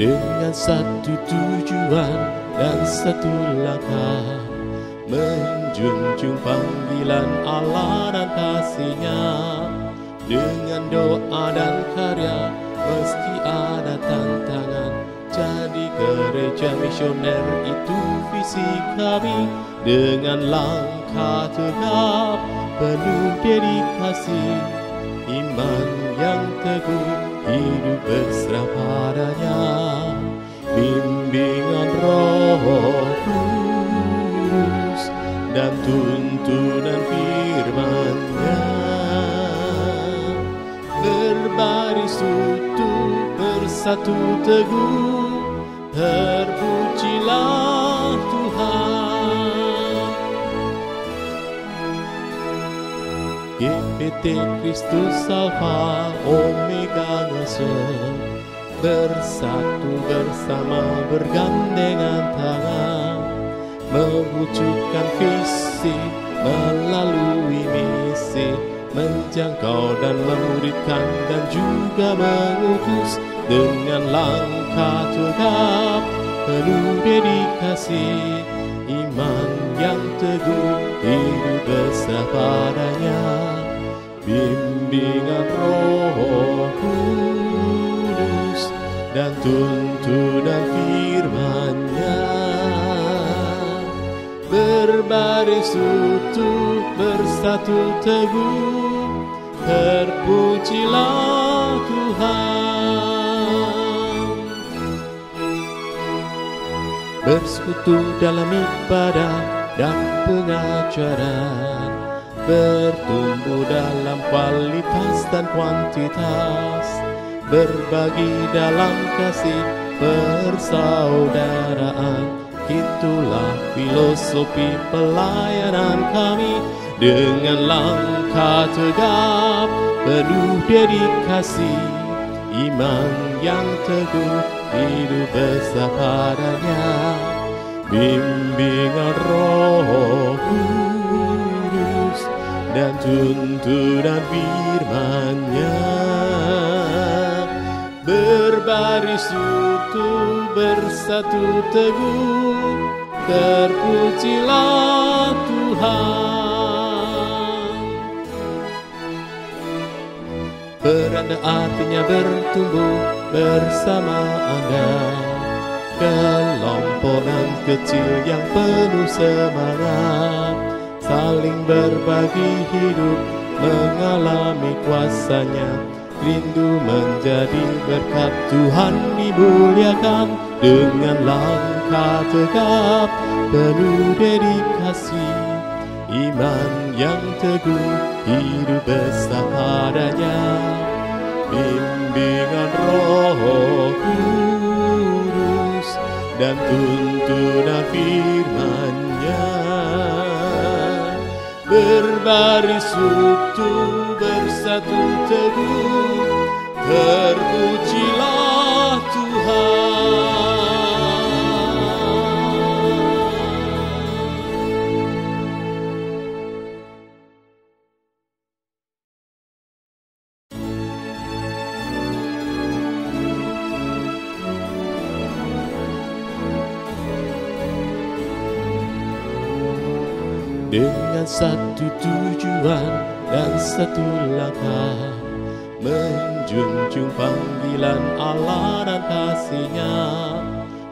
dengan satu tujuan dan satu langkah, menjunjung panggilan Allah dan kasih-Nya. Dengan doa dan karya meski ada tantangan, jadi gereja misioner itu visi kami. Dengan langkah tegap penuh dedikasi, iman yang teguh, hidup berserah padanya. Bimbingan Roh Kudus dan tuntunan firman-Nya, berbaris utuh bersatu teguh, terpujilah Tuhan. GPT Kristus Alfa Omega Ngasem, bersatu bersama bergandengan tangan, mewujudkan visi melalui misi, menjangkau dan memuridkan dan juga mengutus. Dengan langkah tegap penuh dedikasi, iman yang teguh, hidup berserah padanya. Bimbingan Roh Kudus dan tuntunan firman-Nya, berbaris utuh bersatu teguh, terpujilah Tuhan. Bersekutu dalam ibadah dan pengajaran, bertumbuh dalam kualitas dan kuantitas, berbagi dalam kasih persaudaraan. Itulah filosofi pelayanan kami. Dengan langkah tegap penuh dedikasi, iman yang teguh, hidup besar padanya. Bimbingan Roh Kudus dan tuntunan firman-Nya, berbaris utuh bersatu teguh, terpujilah Tuhan. Beranda artinya bertumbuh bersama Anda, kelompokan kecil yang penuh semangat, saling berbagi hidup, mengalami kuasa-Nya, rindu menjadi berkat Tuhan dimuliakan. Dengan langkah tegap penuh dedikasi, iman yang teguh, hidup besar padanya. Bimbingan Roh Kudus dan tuntunan firman-Nya, berbaris utuh bersatu teguh, terpujilah Tuhan. Dengan satu tujuan dan satu langkah, menjunjung panggilan Allah dan kasih-Nya.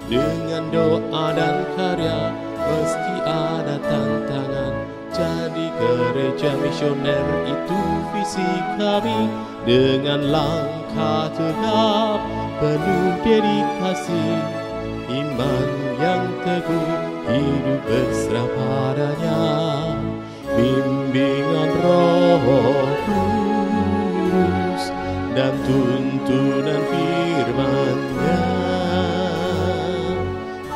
Dengan doa dan karya meski ada tantangan, jadi gereja misioner itu visi kami. Dengan langkah tegap penuh dedikasi, iman yang teguh, hidup berserah padanya. Bimbingan Roh Kudus dan tuntunan firman-Nya,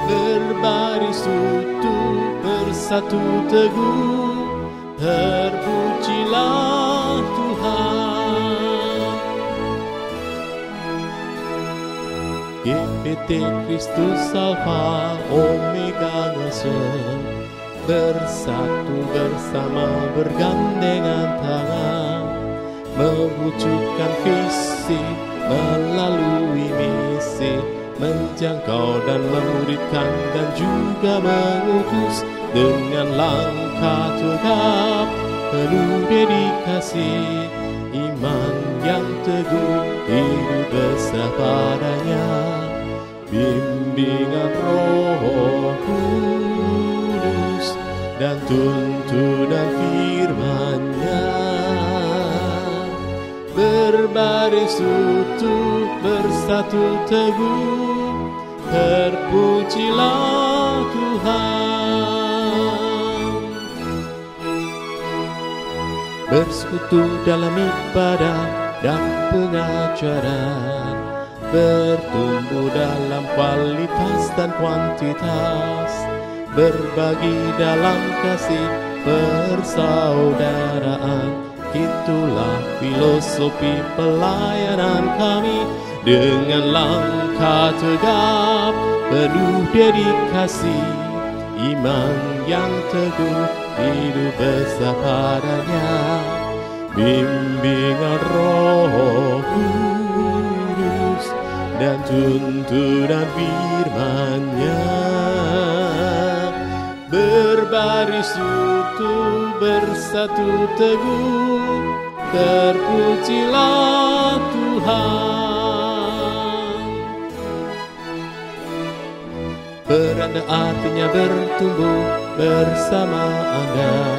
berbaris utuh bersatu teguh, terpujilah Tuhan. GPT Kristus Alfa Omega Ngasem, bersatu bersama bergandengan tangan, mewujudkan visi melalui misi, menjangkau dan memuridkan dan juga mengutus dengan langkah tegap penuh dedikasi, iman yang teguh, hidup berserah padanya, bimbingan Roh Kudus dan tuntunan firman-Nya, berbaris utuh bersatu teguh, terpujilah Tuhan. Bersekutu dalam ibadah dan pengajaran, bertumbuh dalam kualitas dan kuantitas, berbagi dalam kasih persaudaraan. Itulah filosofi pelayanan kami, dengan langkah tegap penuh dedikasi, iman yang teguh, hidup besar padanya, bimbingan Roh Kudus dan tuntunan firman-Nya, berbaris utuh bersatu teguh, terpujilah Tuhan. Beranda artinya bertumbuh bersama Anda,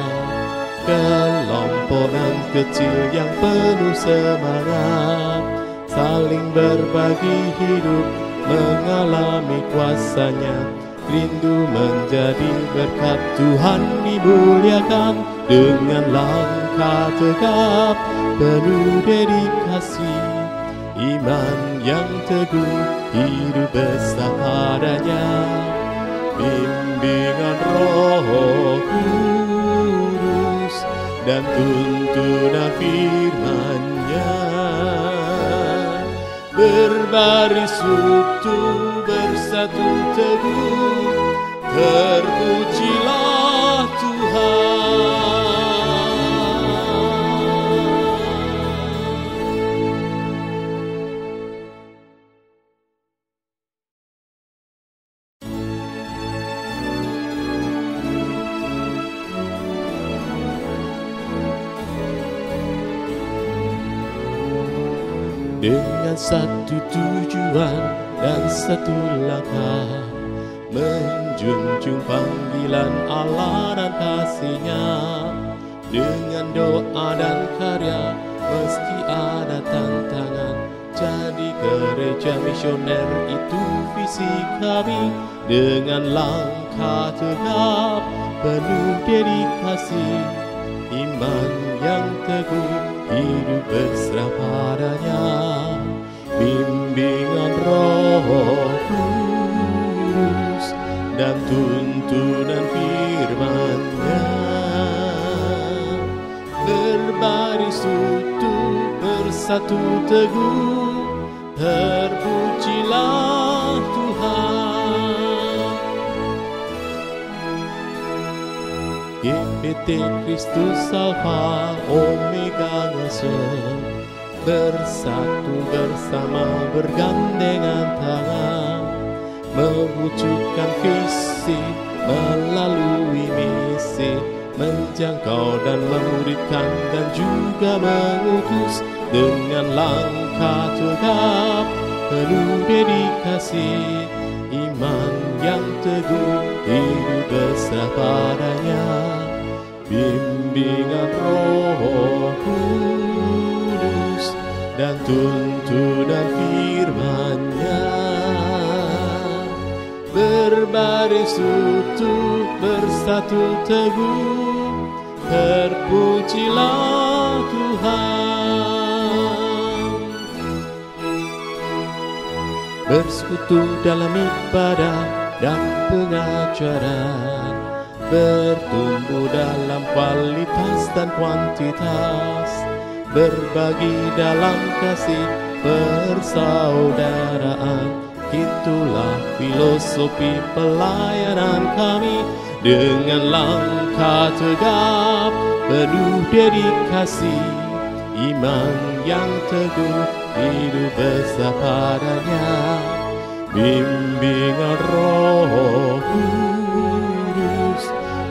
kelompokan kecil yang penuh semangat, saling berbagi hidup, mengalami kuasa-Nya, rindu menjadi berkat Tuhan dimuliakan, dengan langkah tegap penuh dedikasi, iman yang teguh, hidup besar padanya, bimbingan Roh Kudus dan tuntunan firman-Nya, berbaris utuh bersatu teguh, terpujilah Tuhan. Dengan satu tujuan dan satu langkah, menjunjung panggilan Allah dan kasih-Nya, dengan doa dan karya meski ada tantangan, jadi gereja misioner itu visi kami, dengan langkah tegap penuh dedikasi, iman yang teguh, hidup berserah padanya, bimbingan Roh Kudus dan tuntunan firman-Nya, berbaris utuh bersatu teguh, terpujilah Tuhan. GPT Kristus Alfa Omega ngasih, bersatu bersama bergandengan tangan, mewujudkan visi melalui misi, menjangkau dan memuridkan dan juga mengutus dengan langkah tegap penuh dedikasi, iman yang teguh, hidup berserah padanya, bimbingan Roh Kudus dan tuntunan firman-Nya, berbaris utuh bersatu teguh, terpujilah Tuhan. Bersekutu dalam ibadah dan pengajaran, bertumbuh dalam kualitas dan kuantitas, berbagi dalam kasih persaudaraan. Itulah filosofi pelayanan kami, dengan langkah tegap penuh dedikasi, iman yang teguh, hidup besar padanya, bimbingan Roh Kudus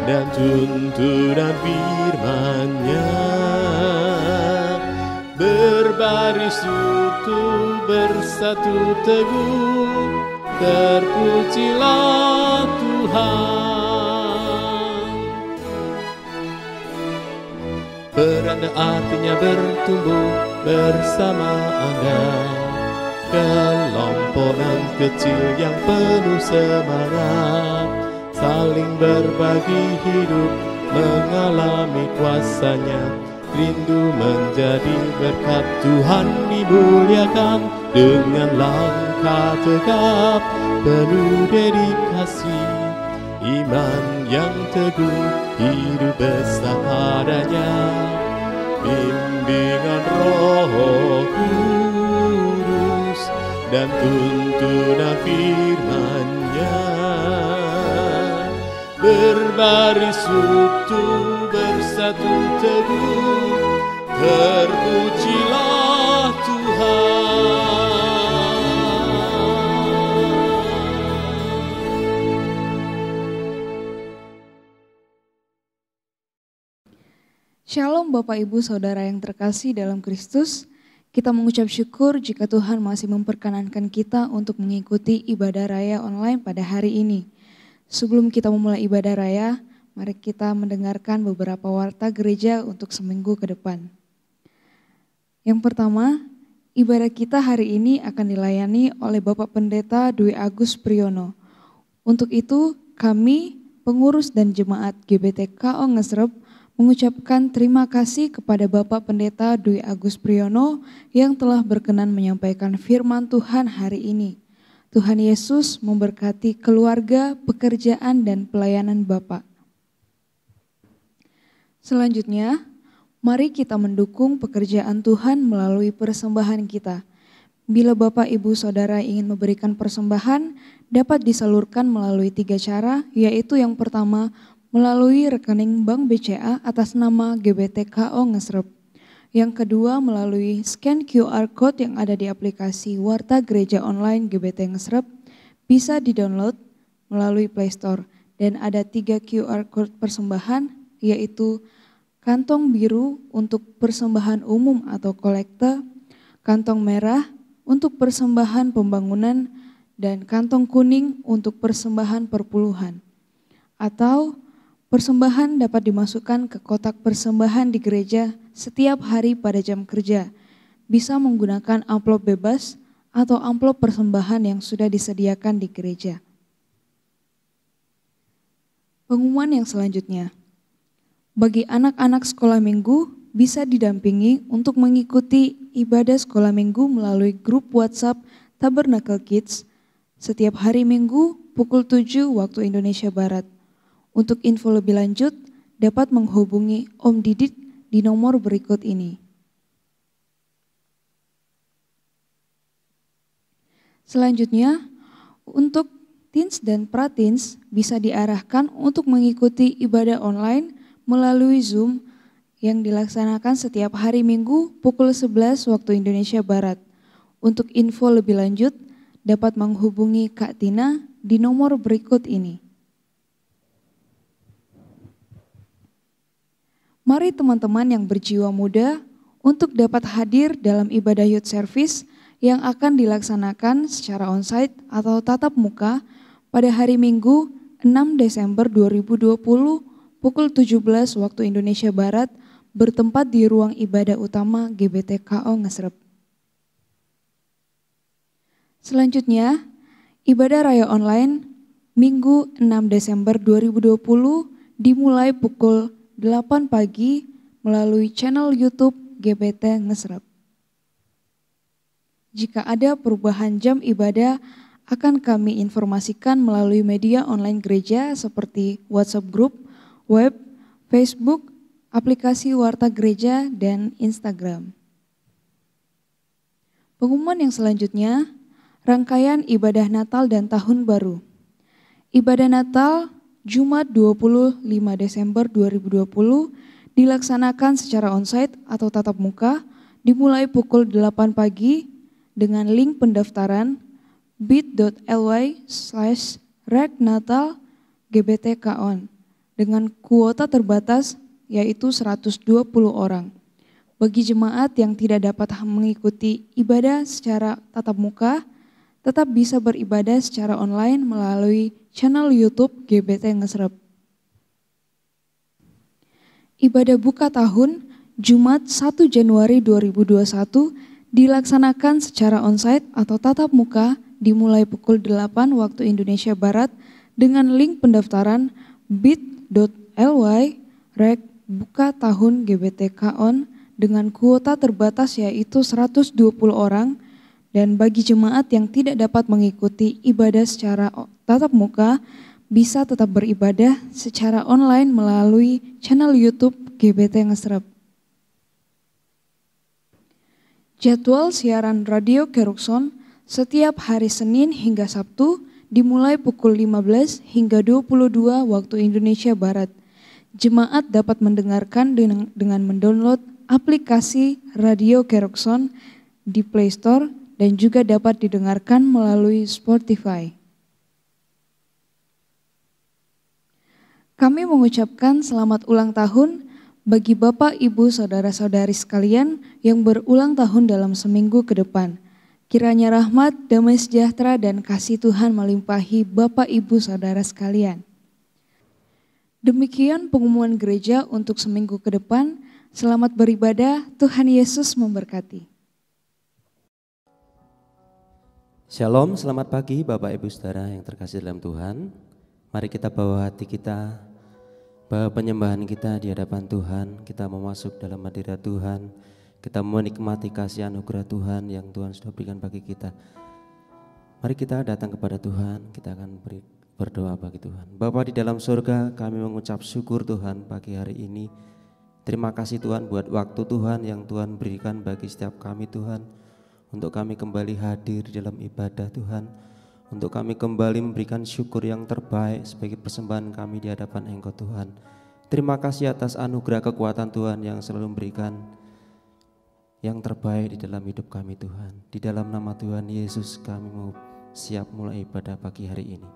dan tuntunan firman-Nya. Berbaris utuh bersatu teguh, terpujilah Tuhan. Beranda artinya bertumbuh bersama Anda, kelompokan kecil yang penuh semangat, saling berbagi hidup, mengalami kuasa-Nya, rindu menjadi berkat. Tuhan dimuliakan dengan langkah tegap, penuh dedikasi, iman yang teguh, hidup besar padanya. Bimbingan Roh Kudus dan tuntunan firman-Nya. Berbaris utuh bersatu teguh, terpujilah Tuhan. Shalom Bapak Ibu Saudara yang terkasih dalam Kristus. Kita mengucap syukur jika Tuhan masih memperkenankan kita untuk mengikuti ibadah raya online pada hari ini. Sebelum kita memulai ibadah raya, mari kita mendengarkan beberapa warta gereja untuk seminggu ke depan. Yang pertama, ibadah kita hari ini akan dilayani oleh Bapak Pendeta Dwi Agus Priyono. Untuk itu, kami, pengurus dan jemaat GBT KO Ngesrep, mengucapkan terima kasih kepada Bapak Pendeta Dwi Agus Priyono yang telah berkenan menyampaikan firman Tuhan hari ini. Tuhan Yesus memberkati keluarga, pekerjaan, dan pelayanan Bapak. Selanjutnya, mari kita mendukung pekerjaan Tuhan melalui persembahan kita. Bila Bapak, Ibu, Saudara ingin memberikan persembahan, dapat disalurkan melalui 3 cara, yaitu yang pertama, melalui rekening Bank BCA atas nama GBT KO Ngesrep. Yang kedua, melalui scan QR Code yang ada di aplikasi Warta Gereja Online GBT Ngesrep, bisa di-download melalui Play Store. Dan ada 3 QR Code persembahan, yaitu kantong biru untuk persembahan umum atau kolekte, kantong merah untuk persembahan pembangunan, dan kantong kuning untuk persembahan perpuluhan. Atau persembahan dapat dimasukkan ke kotak persembahan di gereja setiap hari pada jam kerja. Bisa menggunakan amplop bebas atau amplop persembahan yang sudah disediakan di gereja. Pengumuman yang selanjutnya. Bagi anak-anak sekolah minggu bisa didampingi untuk mengikuti ibadah sekolah minggu melalui grup WhatsApp Tabernacle Kids setiap hari Minggu pukul 7 waktu Indonesia Barat. Untuk info lebih lanjut, dapat menghubungi Om Didit di nomor berikut ini. Selanjutnya, untuk teens dan prateens bisa diarahkan untuk mengikuti ibadah online melalui Zoom yang dilaksanakan setiap hari Minggu pukul 11 waktu Indonesia Barat. Untuk info lebih lanjut, dapat menghubungi Kak Tina di nomor berikut ini. Mari teman-teman yang berjiwa muda untuk dapat hadir dalam ibadah youth service yang akan dilaksanakan secara onsite atau tatap muka pada hari Minggu 6 Desember 2020 pukul 17 waktu Indonesia Barat bertempat di ruang ibadah utama GBT KO Ngesrep. Selanjutnya, ibadah raya online Minggu 6 Desember 2020 dimulai pukul 8 pagi melalui channel YouTube GBT Ngesrep. Jika ada perubahan jam ibadah, akan kami informasikan melalui media online gereja seperti WhatsApp Group, web, Facebook, aplikasi Warta Gereja, dan Instagram. Pengumuman yang selanjutnya, rangkaian ibadah Natal dan Tahun Baru. Ibadah Natal Jumat 25 Desember 2020 dilaksanakan secara onsite atau tatap muka dimulai pukul 8 pagi dengan link pendaftaran bit.ly/reknatalgbtKon dengan kuota terbatas yaitu 120 orang. Bagi jemaat yang tidak dapat mengikuti ibadah secara tatap muka, tetap bisa beribadah secara online melalui channel YouTube GBT Ngesrep. Ibadah buka tahun Jumat 1 Januari 2021 dilaksanakan secara onsite atau tatap muka dimulai pukul 8 waktu Indonesia Barat dengan link pendaftaran bit.ly/rekbukatahun.gbtKon dengan kuota terbatas yaitu 120 orang, dan bagi jemaat yang tidak dapat mengikuti ibadah secara tatap muka bisa tetap beribadah secara online melalui channel YouTube GBT Ngesrep. Jadwal siaran Radio Kerukson setiap hari Senin hingga Sabtu dimulai pukul 15 hingga 22 waktu Indonesia Barat. Jemaat dapat mendengarkan dengan mendownload aplikasi Radio Kerukson di Play Store dan juga dapat didengarkan melalui Spotify. Kami mengucapkan selamat ulang tahun bagi Bapak, Ibu, Saudara-saudari sekalian yang berulang tahun dalam seminggu ke depan. Kiranya rahmat, damai sejahtera, dan kasih Tuhan melimpahi Bapak, Ibu, Saudara sekalian. Demikian pengumuman gereja untuk seminggu ke depan. Selamat beribadah, Tuhan Yesus memberkati. Shalom, selamat pagi Bapak Ibu Saudara yang terkasih dalam Tuhan. Mari kita bawa hati kita, bawa penyembahan kita di hadapan Tuhan. Kita mau masuk dalam hadirat Tuhan. Kita menikmati kasih anugerah Tuhan yang Tuhan sudah berikan bagi kita. Mari kita datang kepada Tuhan, kita akan berdoa bagi Tuhan. Bapa di dalam surga, kami mengucap syukur Tuhan pagi hari ini. Terima kasih Tuhan buat waktu Tuhan yang Tuhan berikan bagi setiap kami Tuhan. Untuk kami kembali hadir di dalam ibadah Tuhan. Untuk kami kembali memberikan syukur yang terbaik sebagai persembahan kami di hadapan Engkau Tuhan. Terima kasih atas anugerah kekuatan Tuhan yang selalu memberikan yang terbaik di dalam hidup kami Tuhan. Di dalam nama Tuhan Yesus kami mau siap mulai ibadah pagi hari ini.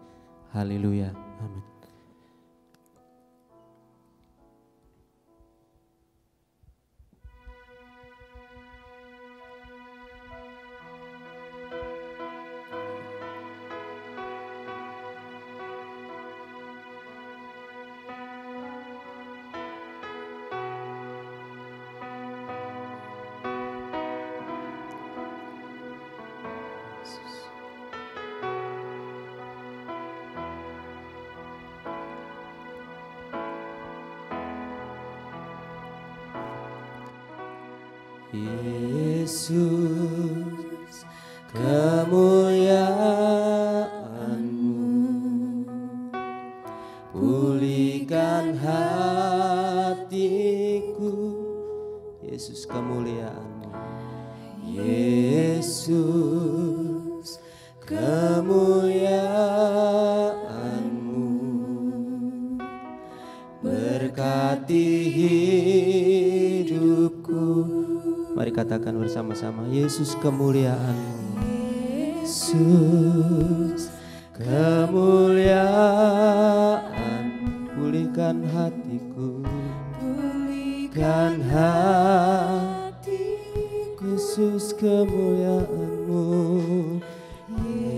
Haleluya, amin. Yesus, kemuliaan-Mu pulihkan hatiku. Yesus, kemuliaan-Mu. Yesus, kemuliaan-Mu berkati hidupku. Mari katakan bersama-sama, Yesus, kemuliaan-Mu. Yesus, kemuliaan, pulihkan hatiku, pulihkan hatiku. Yesus, kemuliaan-Mu.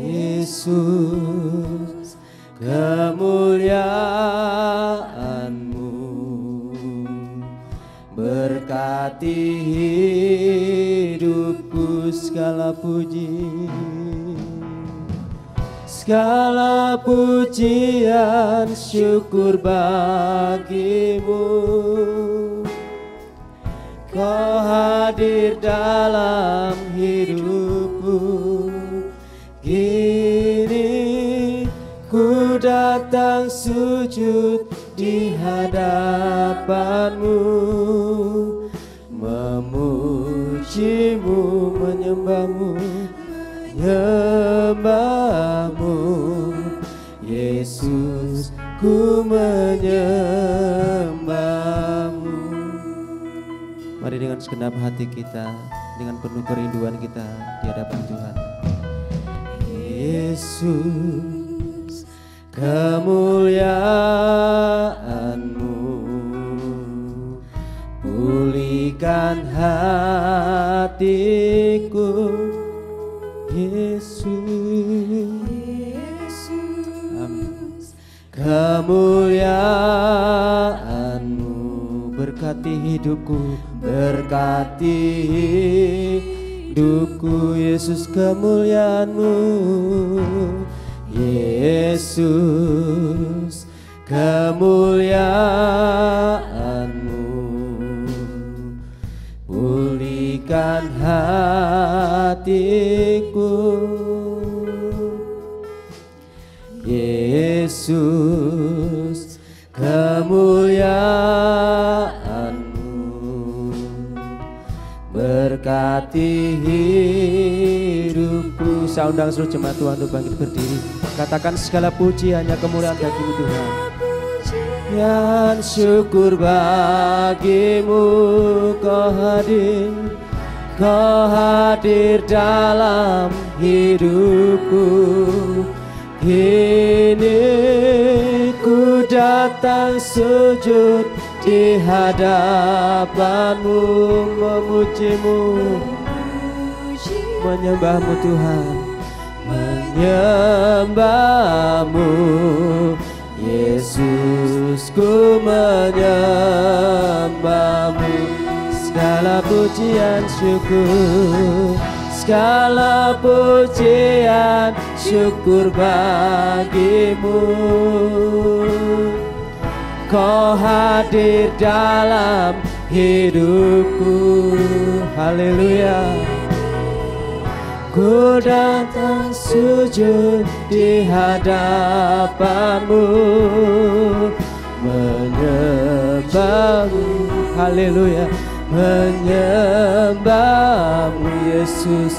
Yesus, kemuliaan-Mu berkati hidupku. Segala puji, segala pujian, syukur bagimu. Kau hadir dalam hidupku. Kini ku datang sujud di hadapan-Mu, memuji-Mu, menyembah-Mu, menyembah-Mu. Yesus, ku menyembah-Mu. Mari dengan segenap hati kita, dengan penuh kerinduan kita di hadapan Tuhan. Yesus, kemuliaan-Mu pulihkan hatiku. Yesus, amin. Kemuliaan-Mu berkati hidupku, berkati hidupku. Yesus, kemuliaan-Mu. Yesus, kemuliaan-Mu pulihkan hatiku. Yesus, kemuliaan-Mu berkati hidupku. Saya undang seluruh jemaat Tuhan untuk bangkit berdiri. Katakan segala puji hanya kemuliaan bagi-Mu Tuhan. Dan syukur bagimu, Kau hadir dalam hidupku. Kini ku datang sujud di hadapan-Mu, memuji-Mu, menyembah-Mu Tuhan, menyembah-Mu. Yesus, ku menyembah-Mu. Segala pujian syukur, segala pujian syukur bagi-Mu. Kau hadir dalam hidupku. Haleluya. Ku datang sujud di hadapan-Mu, menyembah-Mu. Haleluya. Menyembah-Mu Yesus.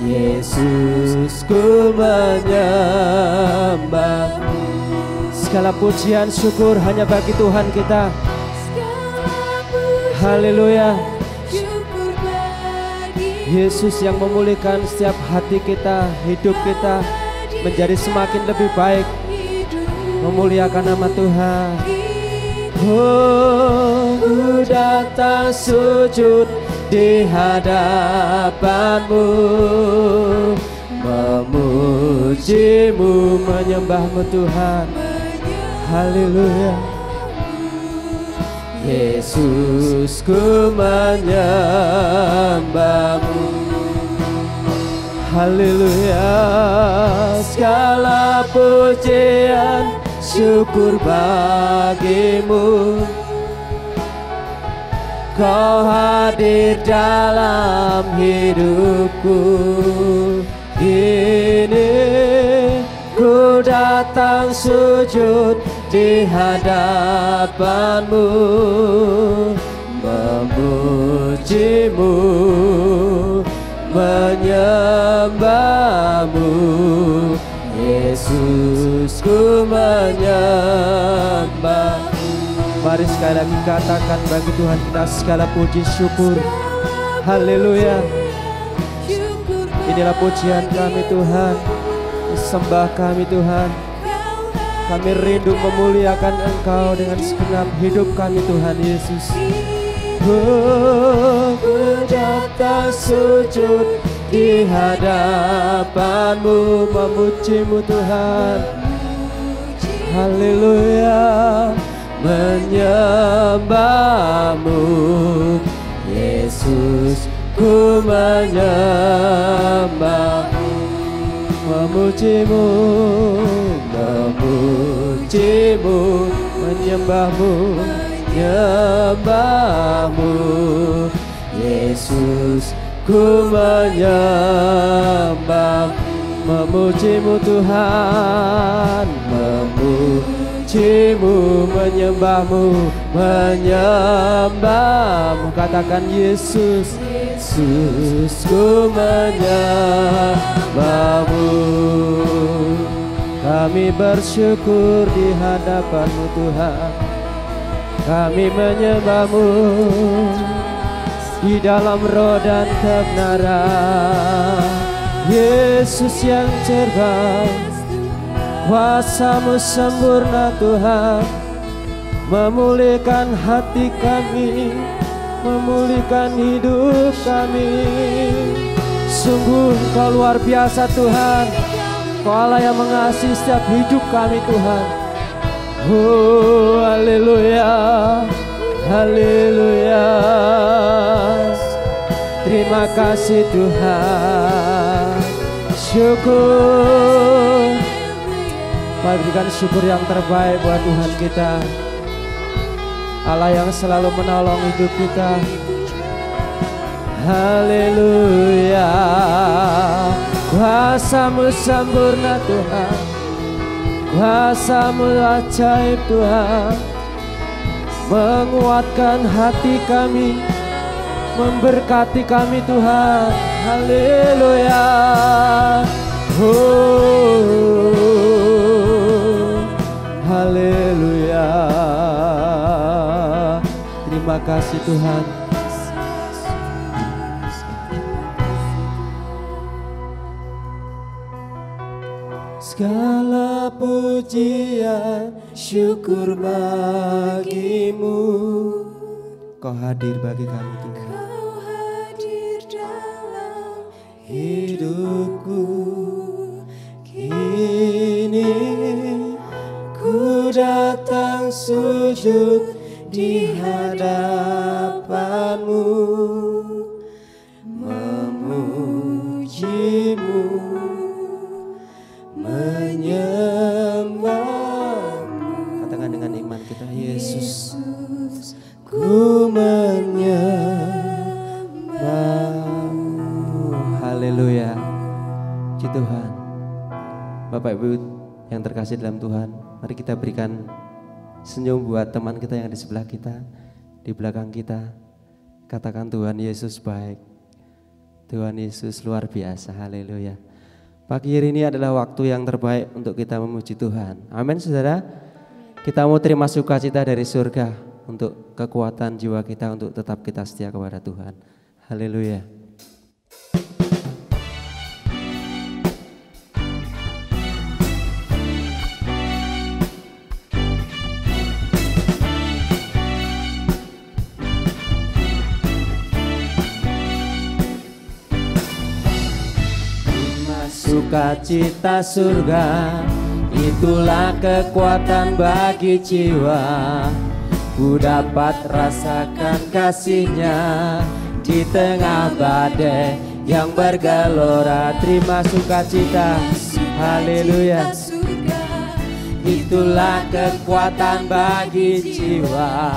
Yesus, ku menyembah-Mu. Segala pujian syukur hanya bagi Tuhan kita. Haleluya. Yesus yang memulihkan setiap hati kita, hidup kita menjadi semakin lebih baik, memuliakan nama Tuhan. Oh, ku datang sujud di hadapan-Mu, memuji-Mu, menyembah-Mu Tuhan. Haleluya. Yesus, ku menyembah-Mu. Haleluya. Segala pujian syukur bagi-Mu. Kau hadir dalam hidupku. Kini ku datang sujud di hadapan-Mu, memuji-Mu, menyembah-Mu. Yesus, ku menyembah. Mari sekali lagi katakan bagi Tuhan kita segala puji syukur. Haleluya. Inilah pujian kami Tuhan, sembah kami Tuhan. Kami rindu memuliakan Engkau dengan segenap hidup kami Tuhan Yesus. Ku datang sujud di hadapan-Mu, memuji-Mu Tuhan. Haleluya. Menyembah-Mu Yesus, ku menyembah-Mu, memuji-Mu, memuji-Mu, menyembah-Mu, menyembah-Mu Yesus, ku menyembah, memuji-Mu Tuhan, memuji-Mu, menyembah-Mu, menyembah-Mu. Katakan Yesus, Yesus, ku menyembah-Mu. Kami bersyukur di hadapan-Mu Tuhan. Kami menyembah-Mu di dalam roh dan kebenaran. Yesus yang terbaik. Kuasa-Mu sempurna Tuhan, memulihkan hati kami, memulihkan hidup kami. Sungguh Kau luar biasa Tuhan, Kau Allah yang mengasihi setiap hidup kami Tuhan. Oh haleluya, haleluya. Terima kasih Tuhan. Syukur, mari berikan syukur yang terbaik buat Tuhan kita, Allah yang selalu menolong hidup kita. Haleluya. Kuasa-Mu sempurna Tuhan, kuasa-Mu ajaib Tuhan, menguatkan hati kami, memberkati kami Tuhan. Haleluya. Oh, haleluya. Terima kasih Tuhan. Segala pujian syukur bagi-Mu. Kau hadir bagi kami Tuhan. Kau hadir dalam Hidupku kini, ku datang sujud di hadapan-Mu, memuji-Mu, menyembah-Mu. Katakan dengan iman kita, Yesus, ku menyembah-Mu. Haleluya. Puji Tuhan. Bapak Ibu yang terkasih dalam Tuhan, mari kita berikan senyum buat teman kita yang di sebelah kita, di belakang kita. Katakan Tuhan Yesus baik, Tuhan Yesus luar biasa. Haleluya. Pagi hari ini adalah waktu yang terbaik untuk kita memuji Tuhan. Amin saudara. Kita mau terima sukacita dari surga untuk kekuatan jiwa kita, untuk tetap kita setia kepada Tuhan. Haleluya. Sukacita surga, itulah kekuatan bagi jiwa. Ku dapat rasakan kasih-Nya di tengah badai yang bergelora. Terima sukacita, haleluya. Itulah kekuatan bagi jiwa.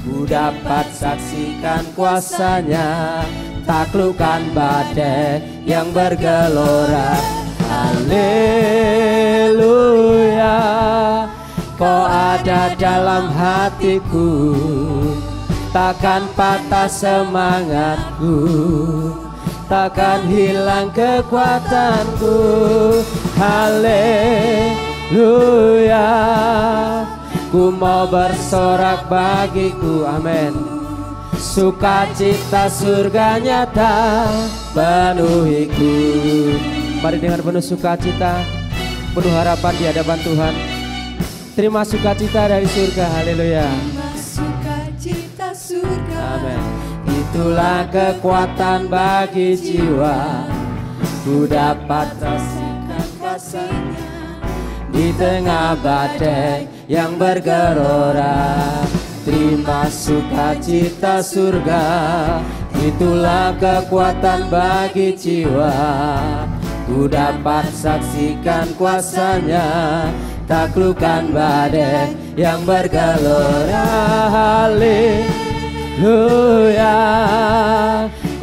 Ku dapat saksikan kuasa-Nya, taklukkan badai yang bergelora. Haleluya. Kau ada dalam hatiku, takkan patah semangatku, takkan hilang kekuatanku. Haleluya. Ku mau bersorak bagiku, amin. Sukacita surga nyata penuhiku. Mari dengan penuh sukacita, penuh harapan di hadapan Tuhan. Terima sukacita dari surga, haleluya. sukacita surga. Amin. Itulah kekuatan bagi jiwa. Ku dapat rasakan kasih-Nya di tengah badai yang bergelora. Terima sukacita surga, itulah kekuatan bagi jiwa. Ku dapat saksikan kuasa-Nya, taklukkan badai yang bergelora. Haleluya.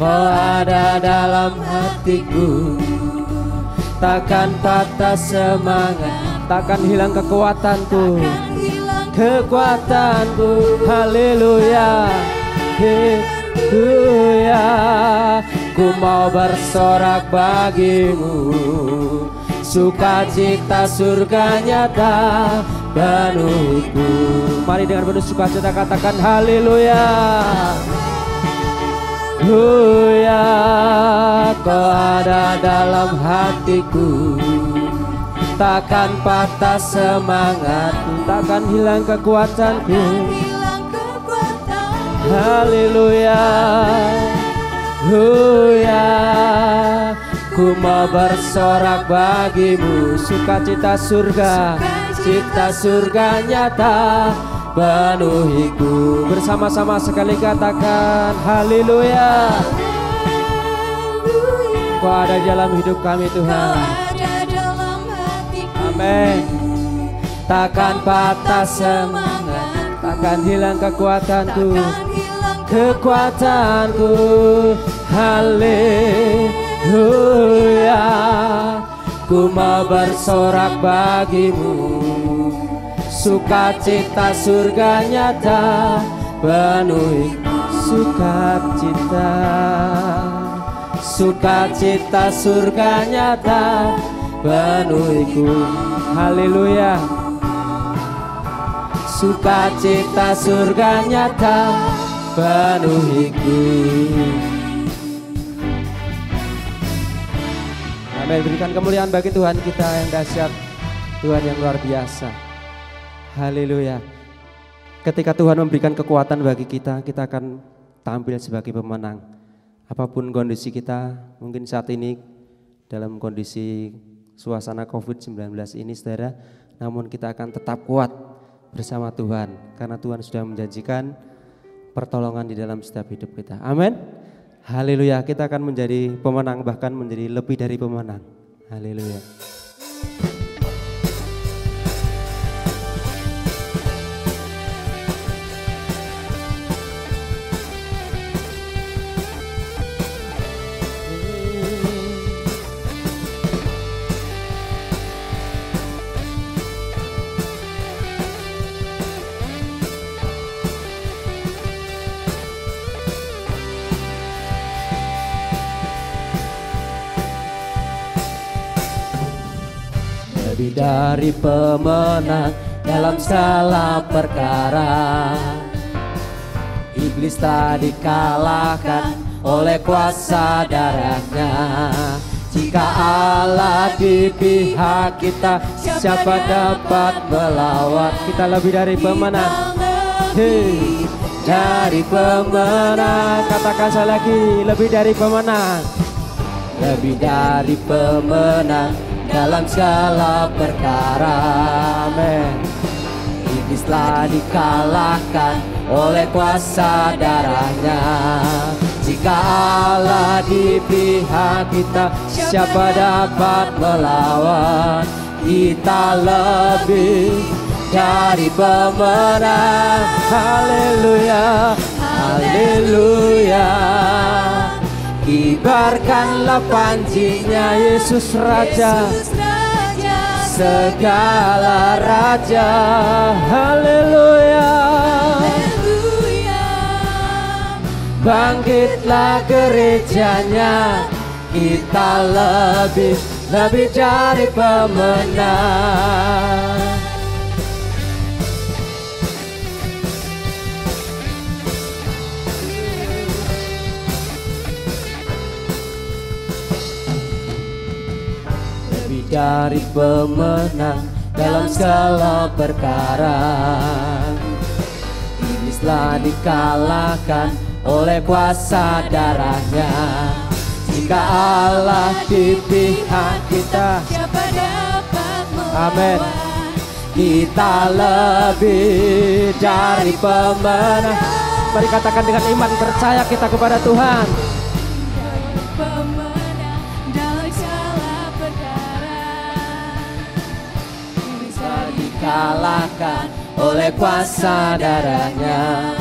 Kau ada dalam hatiku, takkan patah semangat, takkan hilang kekuatanku, kekuatanku. Haleluya. Haleluya. Ku mau bersorak bagimu, sukacita surga nyata penuhiku. Mari dengan penuh sukacita katakan haleluya. Haleluya, Kau ada dalam hatiku. Takkan patah semangatku, takkan hilang kekuatanku. Haleluya, Haleluya, ku mau bersorak bagimu. Sukacita surga, cita surga nyata penuhiku. Bersama-sama sekali katakan haleluya. Kau ada dalam hidup kami Tuhan. Amin. Takkan patah semangat, takkan hilang kekuatanku, kekuatanku. Haleluya, ku mau bersorak bagimu. Sukacita surga nyata penuhi sukacita. Sukacita surga nyata penuhiku. Haleluya, sukacita surga nyata penuhiku. Amin. Berikan kemuliaan bagi Tuhan kita yang dahsyat, Tuhan yang luar biasa. Haleluya. Ketika Tuhan memberikan kekuatan bagi kita, kita akan tampil sebagai pemenang. Apapun kondisi kita, mungkin saat ini dalam kondisi suasana COVID-19 ini saudara, namun kita akan tetap kuat bersama Tuhan, karena Tuhan sudah menjanjikan pertolongan di dalam setiap hidup kita. Amin. Haleluya, kita akan menjadi pemenang, bahkan menjadi lebih dari pemenang. Haleluya. Lebih dari pemenang dalam segala perkara, iblis tak dikalahkan oleh kuasa darahnya. Jika Allah di pihak kita, siapa dapat melawan? Kita lebih dari pemenang. Hei, dari pemenang. Katakan saya lagi, lebih dari pemenang. Lebih dari pemenang dalam segala perkara. Amin. Iblis telah dikalahkan oleh kuasa darahnya. Jika Allah di pihak kita, siapa dapat melawan? Kita lebih dari pemenang. Haleluya, haleluya. Kibarkanlah panjinya Yesus Raja, segala raja. Haleluya, bangkitlah gerejanya. Kita lebih dari pemenang. Dari pemenang dalam segala perkara, iblis telah dikalahkan oleh kuasa darahnya. Jika Allah di pihak kita, siapa dapat melawan? Amin. Kita lebih dari pemenang. Mari katakan dengan iman, percaya kita kepada Tuhan. Kalahkan oleh kuasa darahnya.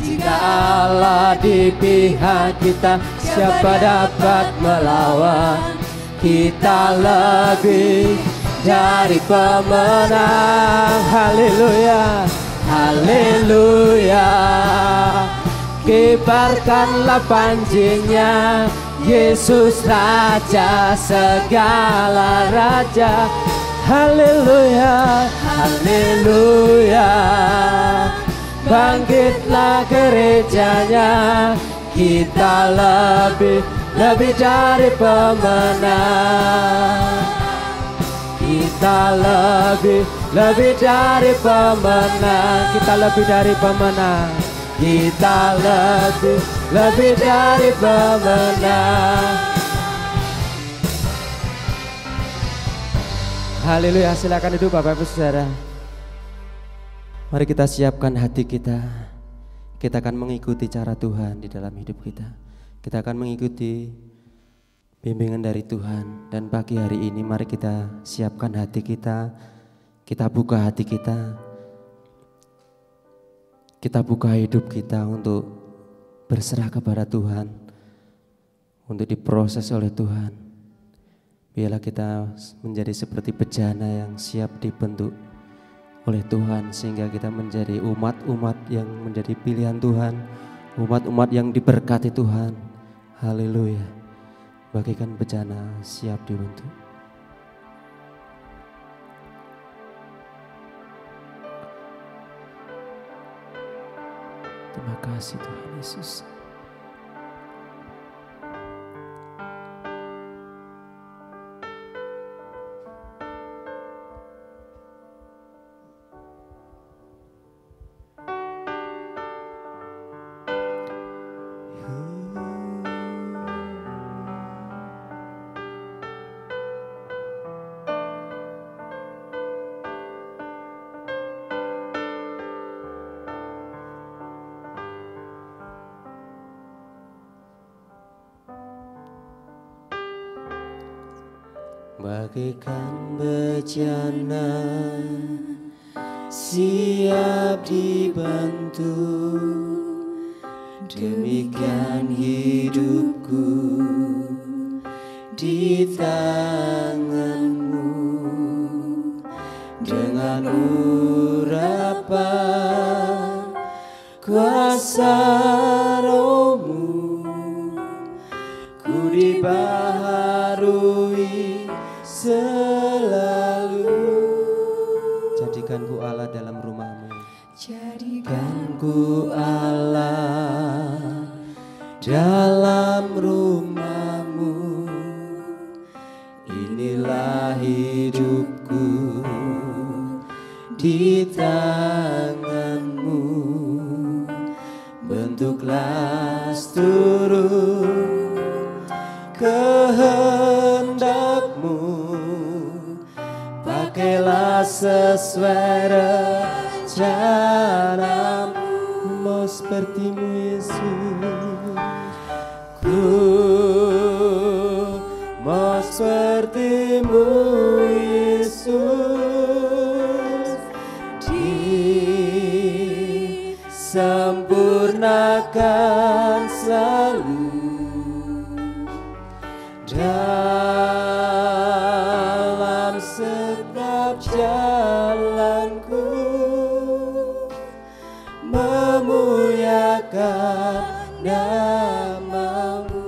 Jika Allah di pihak kita, siapa dapat melawan? Kita lebih dari pemenang. Haleluya, haleluya. Kibarkanlah panjinya Yesus Raja, segala raja. Haleluya, haleluya. Bangkitlah gerejanya. kita lebih dari pemenang. Kita lebih dari pemenang. Kita lebih dari pemenang. Kita lebih dari pemenang. Haleluya, silakan duduk Bapak Ibu Saudara. Mari kita siapkan hati kita. Kita akan mengikuti cara Tuhan di dalam hidup kita. Kita akan mengikuti bimbingan dari Tuhan. Dan pagi hari ini mari kita siapkan hati kita. Kita buka hati kita. Kita buka hidup kita untuk berserah kepada Tuhan. Untuk diproses oleh Tuhan. Biarlah kita menjadi seperti bejana yang siap dibentuk oleh Tuhan. Sehingga kita menjadi umat-umat yang menjadi pilihan Tuhan. Umat-umat yang diberkati Tuhan. Haleluya. Bagaikan bejana siap dibentuk. Terima kasih Tuhan Yesus. Bagaikan bejana siap dibentuk, demikian hidupku di tanganmu. Dengan urapan kuasa Roh-Mu, ku dibaharui selalu. Jadikan ku Allah dalam rumah-Mu. Jadikan ku Allah dalam rumah-Mu. Inilah hidupku di tangan-Mu. Bentuklah seluruh kehendak-Mu. Pakailah sesuai rencana-Mu. Mau seperti-Mu Yesus. Ku mau seperti-Mu Yesus. Disempurnakan selalu dalam setiap jalanku, memuliakan nama-Mu.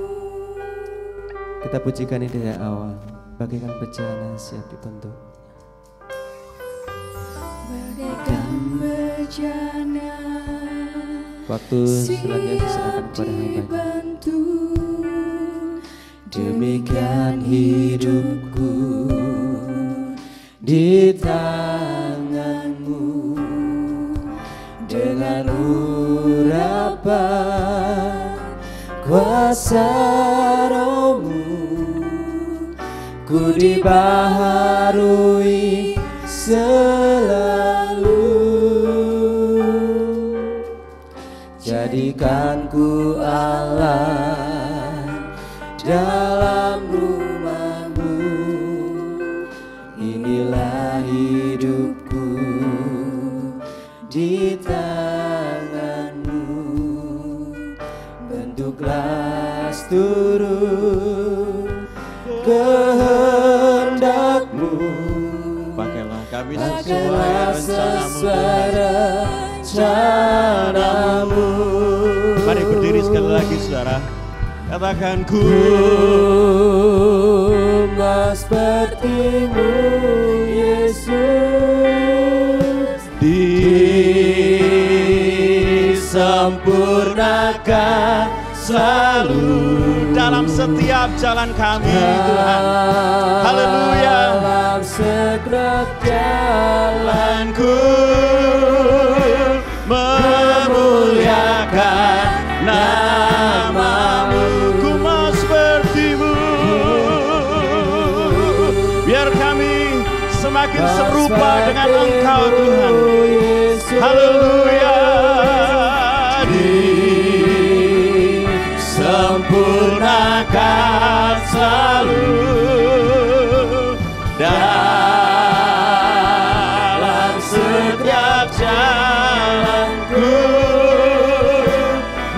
Kita pujikan ini dari awal. Bagaikan bejana siap dibentuk. Bagaikan bejana Waktu selanjutnya diserahkan kepada hamba. Demikian hidupku di tangan-Mu. Dengan urapan kuasa Roh-Mu, ku dibaharui selalu. Jadikan ku Allah dalam rumah-Mu. Inilah hidupku di tangan-Mu. Bentuklah seluruh kehendak-Mu. Pakailah kami sesuai rencana-Mu. Mari berdiri sekali lagi saudara. Katakan ku mau seperti-Mu Yesus. Disempurnakan selalu dalam setiap jalan kami Tuhan. Haleluya. Dalam setiap Jalanku memuliakan namamu. Ku mau sepertimu. Biar kami semakin serupa dengan Engkau Tuhan. Haleluya. Disempurnakan selalu dalam setiap jalanku,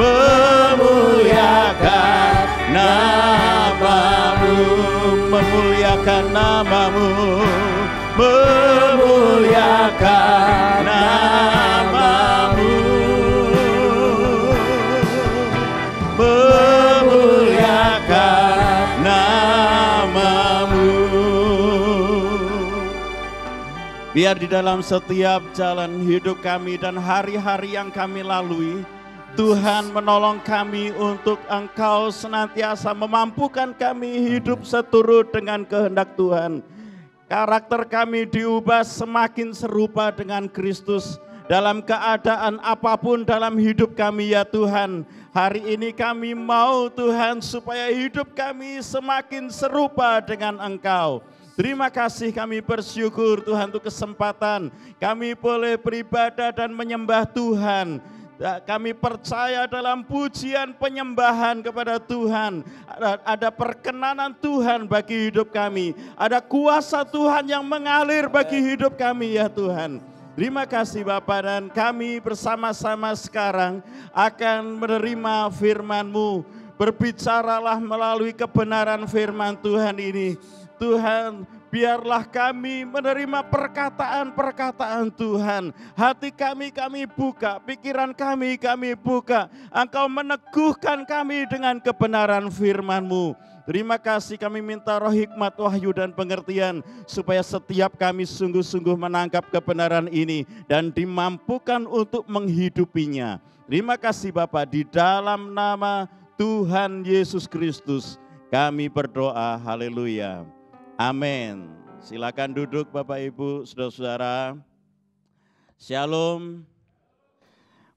memuliakan namamu, memuliakan namamu, memuliakan namamu, memuliakan namamu. Biar di dalam setiap jalan hidup kami dan hari-hari yang kami lalui, Tuhan menolong kami untuk Engkau senantiasa memampukan kami hidup seturut dengan kehendak Tuhan. Karakter kami diubah semakin serupa dengan Kristus dalam keadaan apapun dalam hidup kami ya Tuhan. Hari ini kami mau Tuhan supaya hidup kami semakin serupa dengan Engkau. Terima kasih, kami bersyukur Tuhan untuk kesempatan kami boleh beribadah dan menyembah Tuhan. Kami percaya dalam pujian penyembahan kepada Tuhan ada perkenanan Tuhan bagi hidup kami. Ada kuasa Tuhan yang mengalir bagi hidup kami ya Tuhan. Terima kasih Bapa, dan kami bersama-sama sekarang akan menerima firman-Mu. Berbicaralah melalui kebenaran firman Tuhan ini. Tuhan, biarlah kami menerima perkataan-perkataan Tuhan. Hati kami buka, pikiran kami buka. Engkau meneguhkan kami dengan kebenaran firman-Mu. Terima kasih, kami minta roh hikmat, wahyu dan pengertian, supaya setiap kami sungguh-sungguh menangkap kebenaran ini dan dimampukan untuk menghidupinya. Terima kasih Bapa, di dalam nama Tuhan Yesus Kristus kami berdoa, haleluya. Amin. Silakan duduk Bapak Ibu, saudara-saudara. Shalom.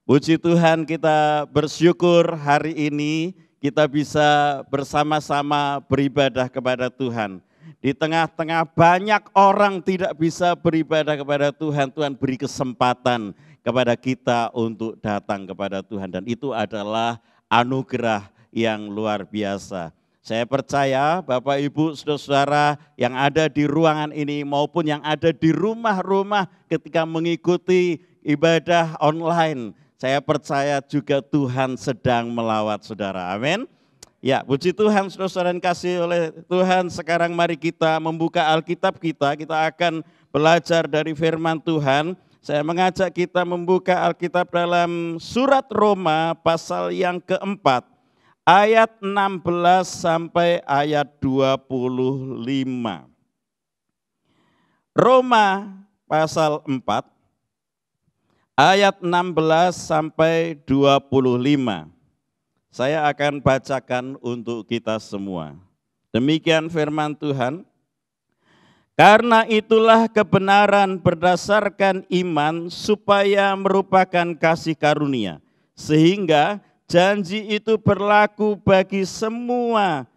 Puji Tuhan, kita bersyukur hari ini kita bisa bersama-sama beribadah kepada Tuhan. Di tengah-tengah banyak orang tidak bisa beribadah kepada Tuhan, Tuhan beri kesempatan kepada kita untuk datang kepada Tuhan. Dan itu adalah anugerah yang luar biasa. Saya percaya Bapak Ibu saudara-saudara yang ada di ruangan ini maupun yang ada di rumah-rumah ketika mengikuti ibadah online, saya percaya juga Tuhan sedang melawat saudara. Amin. Ya, puji Tuhan saudara-saudara yang kasih oleh Tuhan. Sekarang mari kita membuka Alkitab kita akan belajar dari firman Tuhan. Saya mengajak kita membuka Alkitab dalam surat Roma pasal yang keempat. Ayat 16 sampai ayat 25. Roma pasal 4 ayat 16 sampai 25. Saya akan bacakan untuk kita semua. Demikian firman Tuhan. Karena itulah kebenaran berdasarkan iman supaya merupakan kasih karunia, sehingga janji itu berlaku bagi semua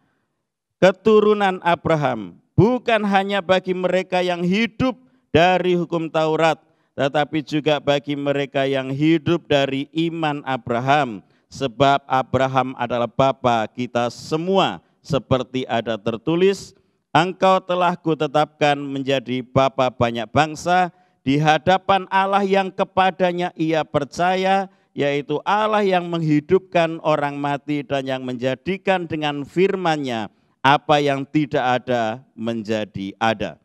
keturunan Abraham, bukan hanya bagi mereka yang hidup dari hukum Taurat, tetapi juga bagi mereka yang hidup dari iman Abraham, sebab Abraham adalah bapa kita semua, seperti ada tertulis, engkau telah kutetapkan menjadi bapa banyak bangsa di hadapan Allah yang kepadanya ia percaya, yaitu Allah yang menghidupkan orang mati dan yang menjadikan dengan firman-Nya apa yang tidak ada menjadi ada.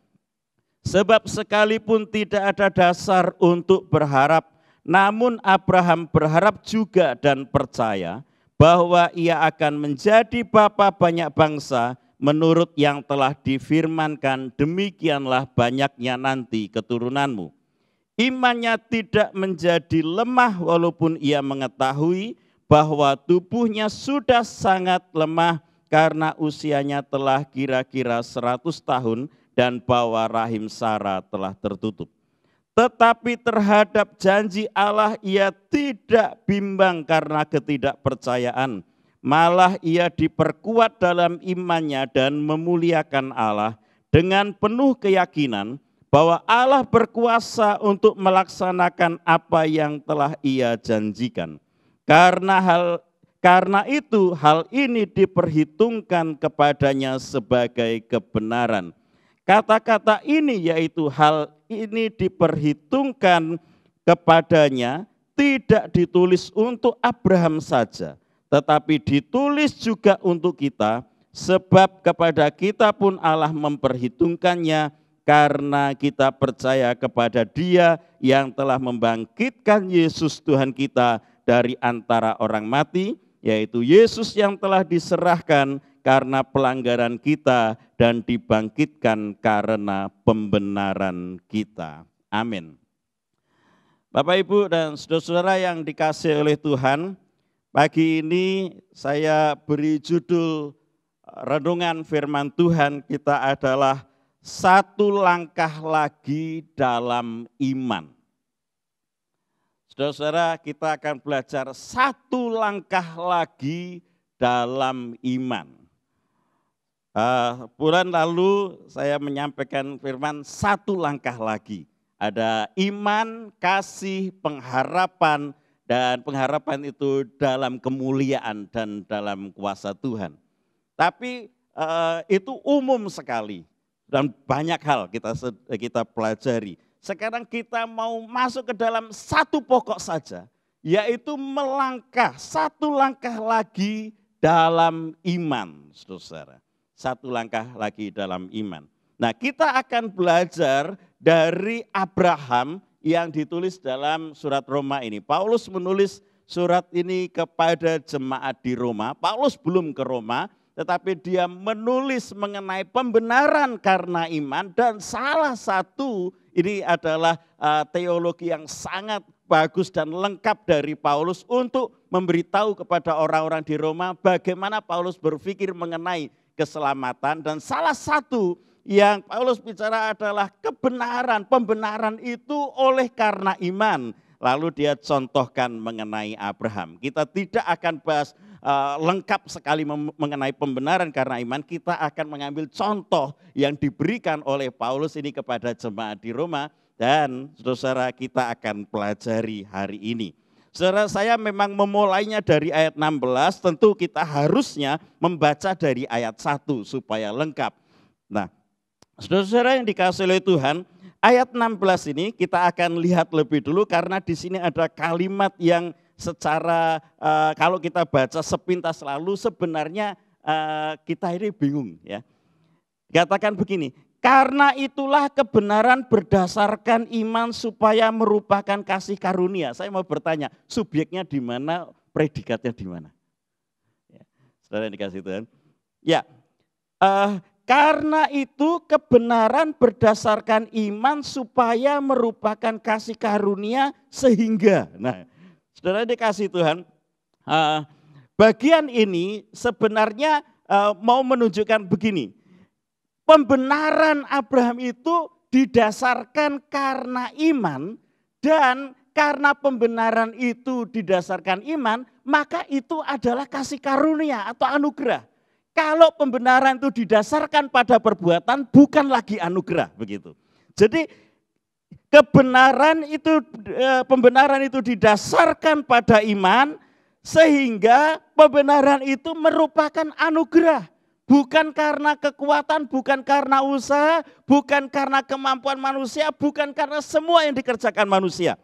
Sebab sekalipun tidak ada dasar untuk berharap, namun Abraham berharap juga dan percaya bahwa ia akan menjadi bapa banyak bangsa menurut yang telah difirmankan, demikianlah banyaknya nanti keturunanmu. Imannya tidak menjadi lemah walaupun ia mengetahui bahwa tubuhnya sudah sangat lemah karena usianya telah kira-kira 100 tahun dan bahwa rahim Sarah telah tertutup. Tetapi terhadap janji Allah ia tidak bimbang karena ketidakpercayaan. Malah ia diperkuat dalam imannya dan memuliakan Allah dengan penuh keyakinan bahwa Allah berkuasa untuk melaksanakan apa yang telah ia janjikan. Karena itu hal ini diperhitungkan kepadanya sebagai kebenaran. Kata-kata ini yaitu hal ini diperhitungkan kepadanya tidak ditulis untuk Abraham saja, tetapi ditulis juga untuk kita, sebab kepada kita pun Allah memperhitungkannya karena kita percaya kepada Dia yang telah membangkitkan Yesus Tuhan kita dari antara orang mati, yaitu Yesus yang telah diserahkan karena pelanggaran kita dan dibangkitkan karena pembenaran kita. Amin. Bapak, Ibu, dan saudara-saudara yang dikasihi oleh Tuhan, pagi ini saya beri judul renungan firman Tuhan kita adalah satu langkah lagi dalam iman. Saudara-saudara, kita akan belajar satu langkah lagi dalam iman. Bulan lalu saya menyampaikan firman satu langkah lagi. Ada iman, kasih, pengharapan, dan pengharapan itu dalam kemuliaan dan dalam kuasa Tuhan. Tapi itu umum sekali dan banyak hal kita pelajari. Sekarang kita mau masuk ke dalam satu pokok saja, yaitu melangkah satu langkah lagi dalam iman, saudara. Satu langkah lagi dalam iman. Nah, kita akan belajar dari Abraham yang ditulis dalam surat Roma ini. Paulus menulis surat ini kepada jemaat di Roma. Paulus belum ke Roma, tetapi dia menulis mengenai pembenaran karena iman, dan salah satu ini adalah teologi yang sangat bagus dan lengkap dari Paulus untuk memberitahu kepada orang-orang di Roma bagaimana Paulus berpikir mengenai keselamatan. Dan salah satu yang Paulus bicara adalah kebenaran, pembenaran itu oleh karena iman. Lalu dia contohkan mengenai Abraham. Kita tidak akan bahas lengkap sekali mengenai pembenaran karena iman. Kita akan mengambil contoh yang diberikan oleh Paulus ini kepada jemaat di Roma. Dan saudara, kita akan pelajari hari ini. Saudara, saya memang memulainya dari ayat 16, tentu kita harusnya membaca dari ayat 1 supaya lengkap. Nah, saudara-saudara yang dikasihi oleh Tuhan, ayat 16 ini kita akan lihat lebih dulu karena di sini ada kalimat yang secara kalau kita baca sepintas lalu sebenarnya kita ini bingung ya. Katakan begini, karena itulah kebenaran berdasarkan iman supaya merupakan kasih karunia. Saya mau bertanya, subjeknya di mana, predikatnya di mana? Ya, saudara yang dikasihi Tuhan. Ya, karena itu kebenaran berdasarkan iman supaya merupakan kasih karunia sehingga. Nah, saudara dikasihi Tuhan, bagian ini sebenarnya mau menunjukkan begini. Pembenaran Abraham itu didasarkan karena iman, dan karena pembenaran itu didasarkan iman, maka itu adalah kasih karunia atau anugerah. Kalau pembenaran itu didasarkan pada perbuatan, bukan lagi anugerah, begitu. Jadi pembenaran itu didasarkan pada iman, sehingga pembenaran itu merupakan anugerah. Bukan karena kekuatan, bukan karena usaha, bukan karena kemampuan manusia, bukan karena semua yang dikerjakan manusia.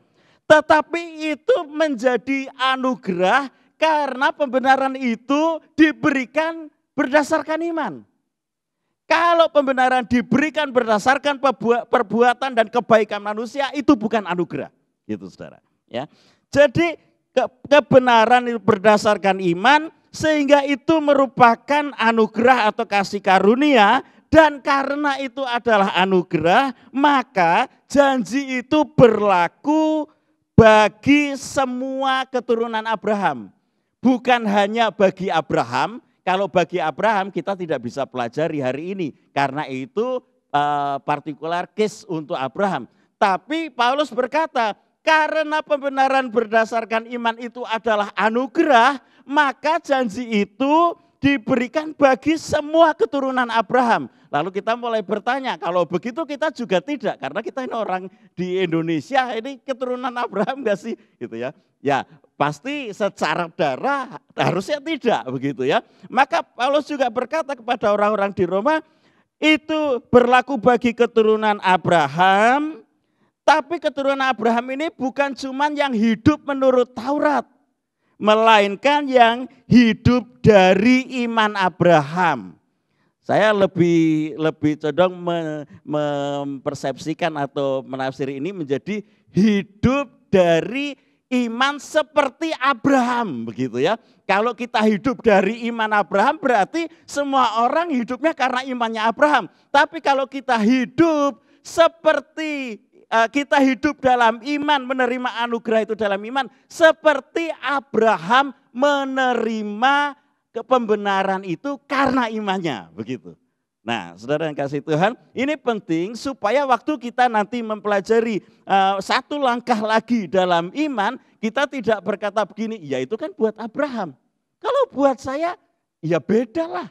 Tetapi itu menjadi anugerah karena pembenaran itu diberikan berdasarkan iman. Kalau pembenaran diberikan berdasarkan perbuatan dan kebaikan manusia, itu bukan anugerah, gitu saudara. Ya, jadi kebenaran itu berdasarkan iman, sehingga itu merupakan anugerah atau kasih karunia, dan karena itu adalah anugerah, maka janji itu berlaku bagi semua keturunan Abraham. bukan hanya bagi Abraham. Kalau bagi Abraham kita tidak bisa pelajari hari ini. Karena itu partikular case untuk Abraham. Tapi Paulus berkata, karena pembenaran berdasarkan iman itu adalah anugerah, maka janji itu diberikan bagi semua keturunan Abraham. Lalu kita mulai bertanya, kalau begitu kita juga tidak, karena kita ini orang di Indonesia, ini keturunan Abraham enggak sih? Gitu ya. Ya, pasti secara darah harusnya tidak begitu ya. Maka Paulus juga berkata kepada orang-orang di Roma, itu berlaku bagi keturunan Abraham, tapi keturunan Abraham ini bukan cuma yang hidup menurut Taurat, melainkan yang hidup dari iman Abraham. Saya lebih condong mempersepsikan atau menafsiri ini menjadi hidup dari iman seperti Abraham, begitu ya. Kalau kita hidup dari iman Abraham berarti semua orang hidupnya karena imannya Abraham. Tapi kalau kita hidup seperti kita hidup dalam iman, menerima anugerah itu dalam iman, seperti Abraham menerima pembenaran itu karena imannya, begitu. Nah, saudara yang kasih Tuhan, ini penting supaya waktu kita nanti mempelajari satu langkah lagi dalam iman, kita tidak berkata begini, ya itu kan buat Abraham. Kalau buat saya, ya bedalah.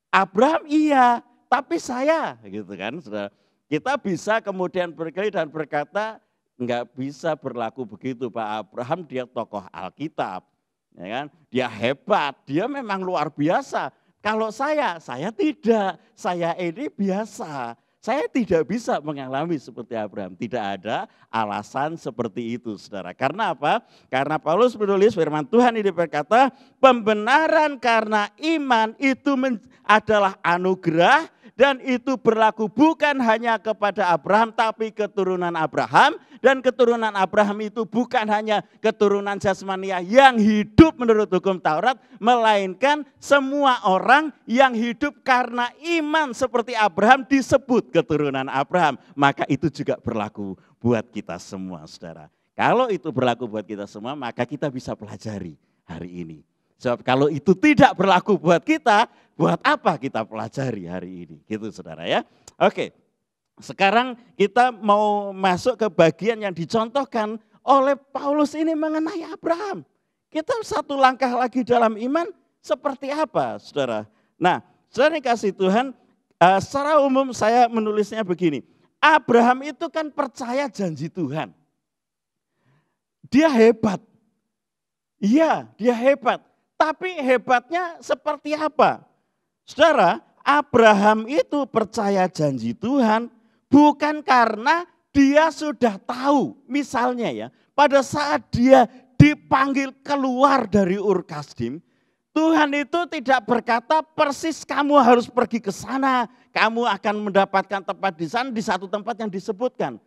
Abraham iya, tapi saya, gitu kan, saudara. Kita bisa kemudian berkali dan berkata, enggak bisa berlaku begitu Pak. Abraham dia tokoh Alkitab, ya kan? Dia hebat, dia memang luar biasa. Kalau saya tidak, saya ini biasa. Saya tidak bisa mengalami seperti Abraham. Tidak ada alasan seperti itu, saudara. Karena apa? Karena Paulus menulis firman Tuhan ini berkata, pembenaran karena iman itu adalah anugerah, dan itu berlaku bukan hanya kepada Abraham, tapi keturunan Abraham. Dan keturunan Abraham itu bukan hanya keturunan jasmania yang hidup menurut hukum Taurat, melainkan semua orang yang hidup karena iman seperti Abraham disebut keturunan Abraham. Maka itu juga berlaku buat kita semua, saudara. Kalau itu berlaku buat kita semua, maka kita bisa pelajari hari ini. Sebab kalau itu tidak berlaku buat kita, buat apa kita pelajari hari ini? Gitu saudara ya. Oke, sekarang kita mau masuk ke bagian yang dicontohkan oleh Paulus ini mengenai Abraham. Kita satu langkah lagi dalam iman seperti apa saudara? Nah, saudara kasih Tuhan, secara umum saya menulisnya begini. Abraham itu kan percaya janji Tuhan. Dia hebat. Iya, dia hebat. Tapi hebatnya seperti apa? Saudara, Abraham itu percaya janji Tuhan bukan karena dia sudah tahu. Misalnya ya, pada saat dia dipanggil keluar dari Ur Kasdim, Tuhan itu tidak berkata persis kamu harus pergi ke sana, kamu akan mendapatkan tempat di sana di satu tempat yang disebutkan.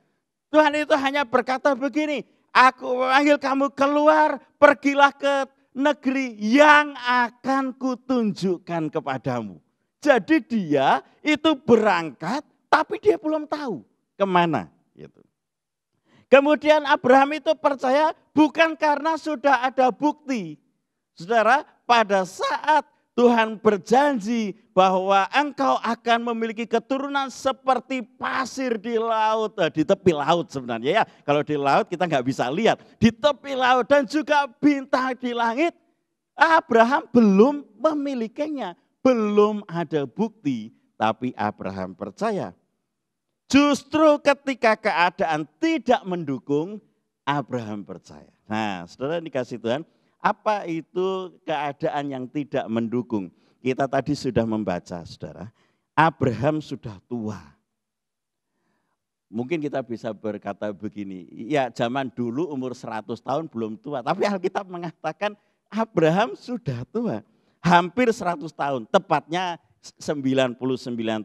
Tuhan itu hanya berkata begini, aku memanggil kamu keluar, pergilah ke negeri yang akan kutunjukkan kepadamu. Jadi dia itu berangkat tapi dia belum tahu kemana. Gitu. Kemudian Abraham itu percaya bukan karena sudah ada bukti. Saudara, pada saat Tuhan berjanji bahwa engkau akan memiliki keturunan seperti pasir di laut, di tepi laut sebenarnya ya. Kalau di laut kita nggak bisa lihat, di tepi laut dan juga bintang di langit, Abraham belum memilikinya, belum ada bukti, tapi Abraham percaya. Justru ketika keadaan tidak mendukung, Abraham percaya. Nah, saudara dikasih Tuhan, apa itu keadaan yang tidak mendukung? Kita tadi sudah membaca, saudara. Abraham sudah tua. Mungkin kita bisa berkata begini, ya zaman dulu umur 100 tahun belum tua. Tapi Alkitab mengatakan Abraham sudah tua. Hampir 100 tahun, tepatnya 99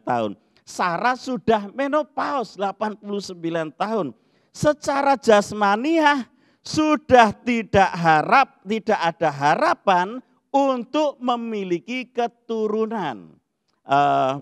tahun. Sarah sudah menopause 89 tahun. Secara jasmaniah sudah tidak ada harapan untuk memiliki keturunan.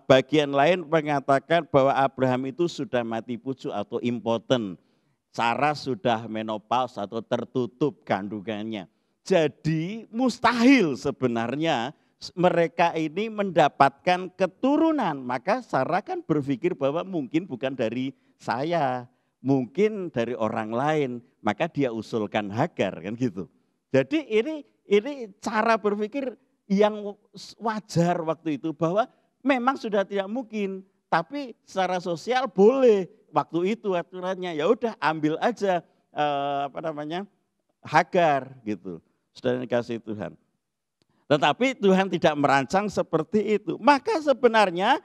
Bagian lain mengatakan bahwa Abraham itu sudah mati pucuk atau impoten. Sarah sudah menopause atau tertutup kandungannya. Jadi mustahil sebenarnya mereka ini mendapatkan keturunan. Maka Sarah kan berpikir bahwa mungkin bukan dari saya, mungkin dari orang lain. Maka dia usulkan Hagar kan gitu. Jadi ini cara berpikir yang wajar waktu itu, bahwa memang sudah tidak mungkin, tapi secara sosial boleh waktu itu aturannya. Ya udah ambil aja Hagar gitu. Sudah dikasih Tuhan. Tetapi Tuhan tidak merancang seperti itu. Maka sebenarnya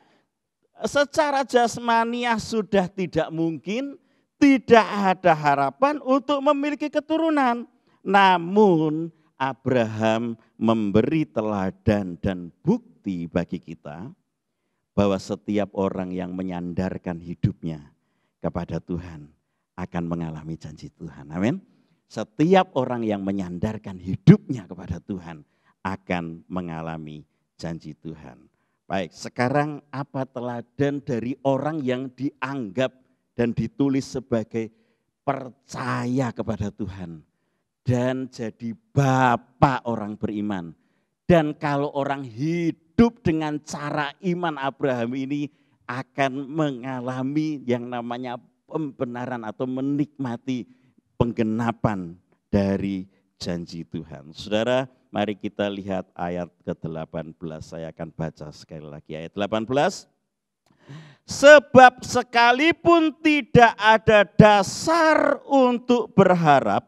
secara jasmaniah sudah tidak mungkin, tidak ada harapan untuk memiliki keturunan. Namun Abraham memberi teladan dan bukti bagi kita bahwa setiap orang yang menyandarkan hidupnya kepada Tuhan akan mengalami janji Tuhan. Amin. Setiap orang yang menyandarkan hidupnya kepada Tuhan akan mengalami janji Tuhan. Baik, sekarang apa teladan dari orang yang dianggap dan ditulis sebagai percaya kepada Tuhan dan jadi bapak orang beriman. Dan kalau orang hidup dengan cara iman Abraham ini akan mengalami yang namanya pembenaran atau menikmati penggenapan dari janji Tuhan. Saudara, mari kita lihat ayat ke-18. Saya akan baca sekali lagi ayat 18. Sebab sekalipun tidak ada dasar untuk berharap,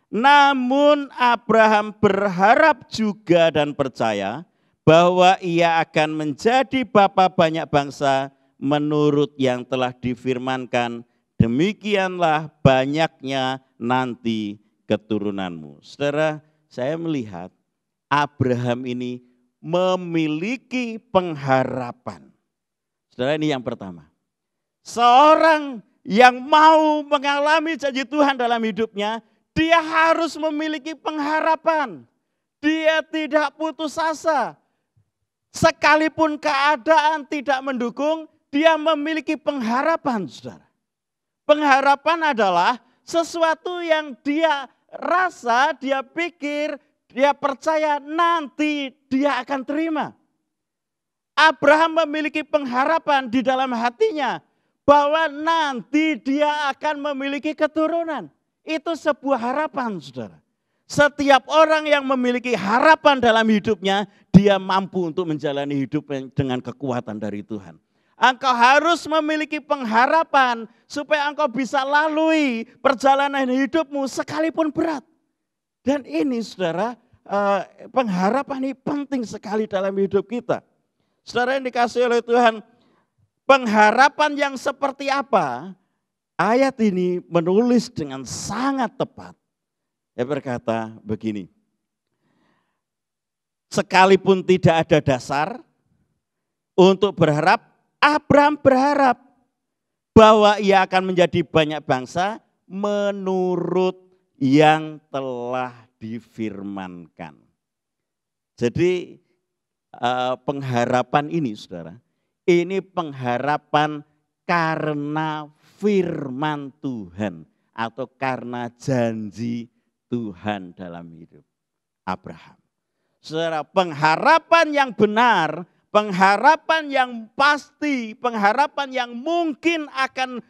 namun Abraham berharap juga dan percaya bahwa ia akan menjadi bapa banyak bangsa menurut yang telah difirmankan, demikianlah banyaknya nanti keturunanmu. Saudara, saya melihat Abraham ini memiliki pengharapan. Saudara, ini yang pertama. Seorang yang mau mengalami janji Tuhan dalam hidupnya, dia harus memiliki pengharapan. Dia tidak putus asa. Sekalipun keadaan tidak mendukung, dia memiliki pengharapan, saudara. Pengharapan adalah sesuatu yang dia rasa, dia pikir, dia percaya nanti dia akan terima. Abraham memiliki pengharapan di dalam hatinya bahwa nanti dia akan memiliki keturunan. Itu sebuah harapan, saudara. Setiap orang yang memiliki harapan dalam hidupnya, dia mampu untuk menjalani hidup dengan kekuatan dari Tuhan. Engkau harus memiliki pengharapan supaya engkau bisa lalui perjalanan hidupmu sekalipun berat. Dan ini saudara, pengharapan ini penting sekali dalam hidup kita. Saudara yang dikasihi oleh Tuhan, pengharapan yang seperti apa? Ayat ini menulis dengan sangat tepat. Dia berkata begini, sekalipun tidak ada dasar untuk berharap, Abraham berharap bahwa ia akan menjadi banyak bangsa menurut yang telah difirmankan. Jadi pengharapan ini saudara, ini pengharapan karena firman Tuhan atau karena janji Tuhan dalam hidup Abraham. Saudara, pengharapan yang benar, pengharapan yang pasti, pengharapan yang mungkin akan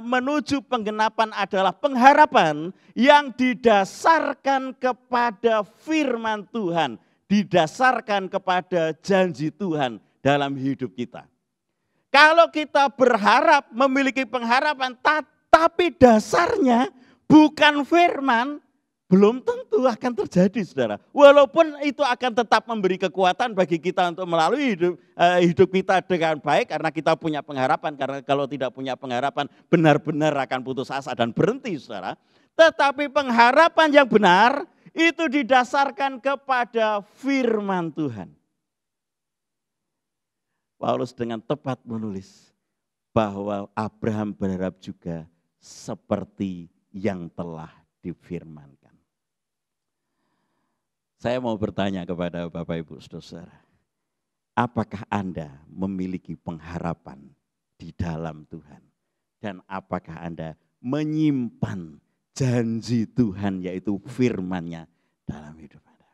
menuju penggenapan adalah pengharapan yang didasarkan kepada firman Tuhan, didasarkan kepada janji Tuhan dalam hidup kita. Kalau kita berharap memiliki pengharapan, tapi dasarnya bukan firman, belum tentu akan terjadi, saudara. Walaupun itu akan tetap memberi kekuatan bagi kita untuk melalui hidup kita dengan baik karena kita punya pengharapan. Karena kalau tidak punya pengharapan benar-benar akan putus asa dan berhenti, saudara. Tetapi pengharapan yang benar itu didasarkan kepada firman Tuhan. Paulus dengan tepat menulis bahwa Abraham berharap juga seperti yang telah difirmankan. Saya mau bertanya kepada Bapak Ibu Saudara, apakah Anda memiliki pengharapan di dalam Tuhan? Dan apakah Anda menyimpan janji Tuhan yaitu firman-Nya dalam hidup Anda.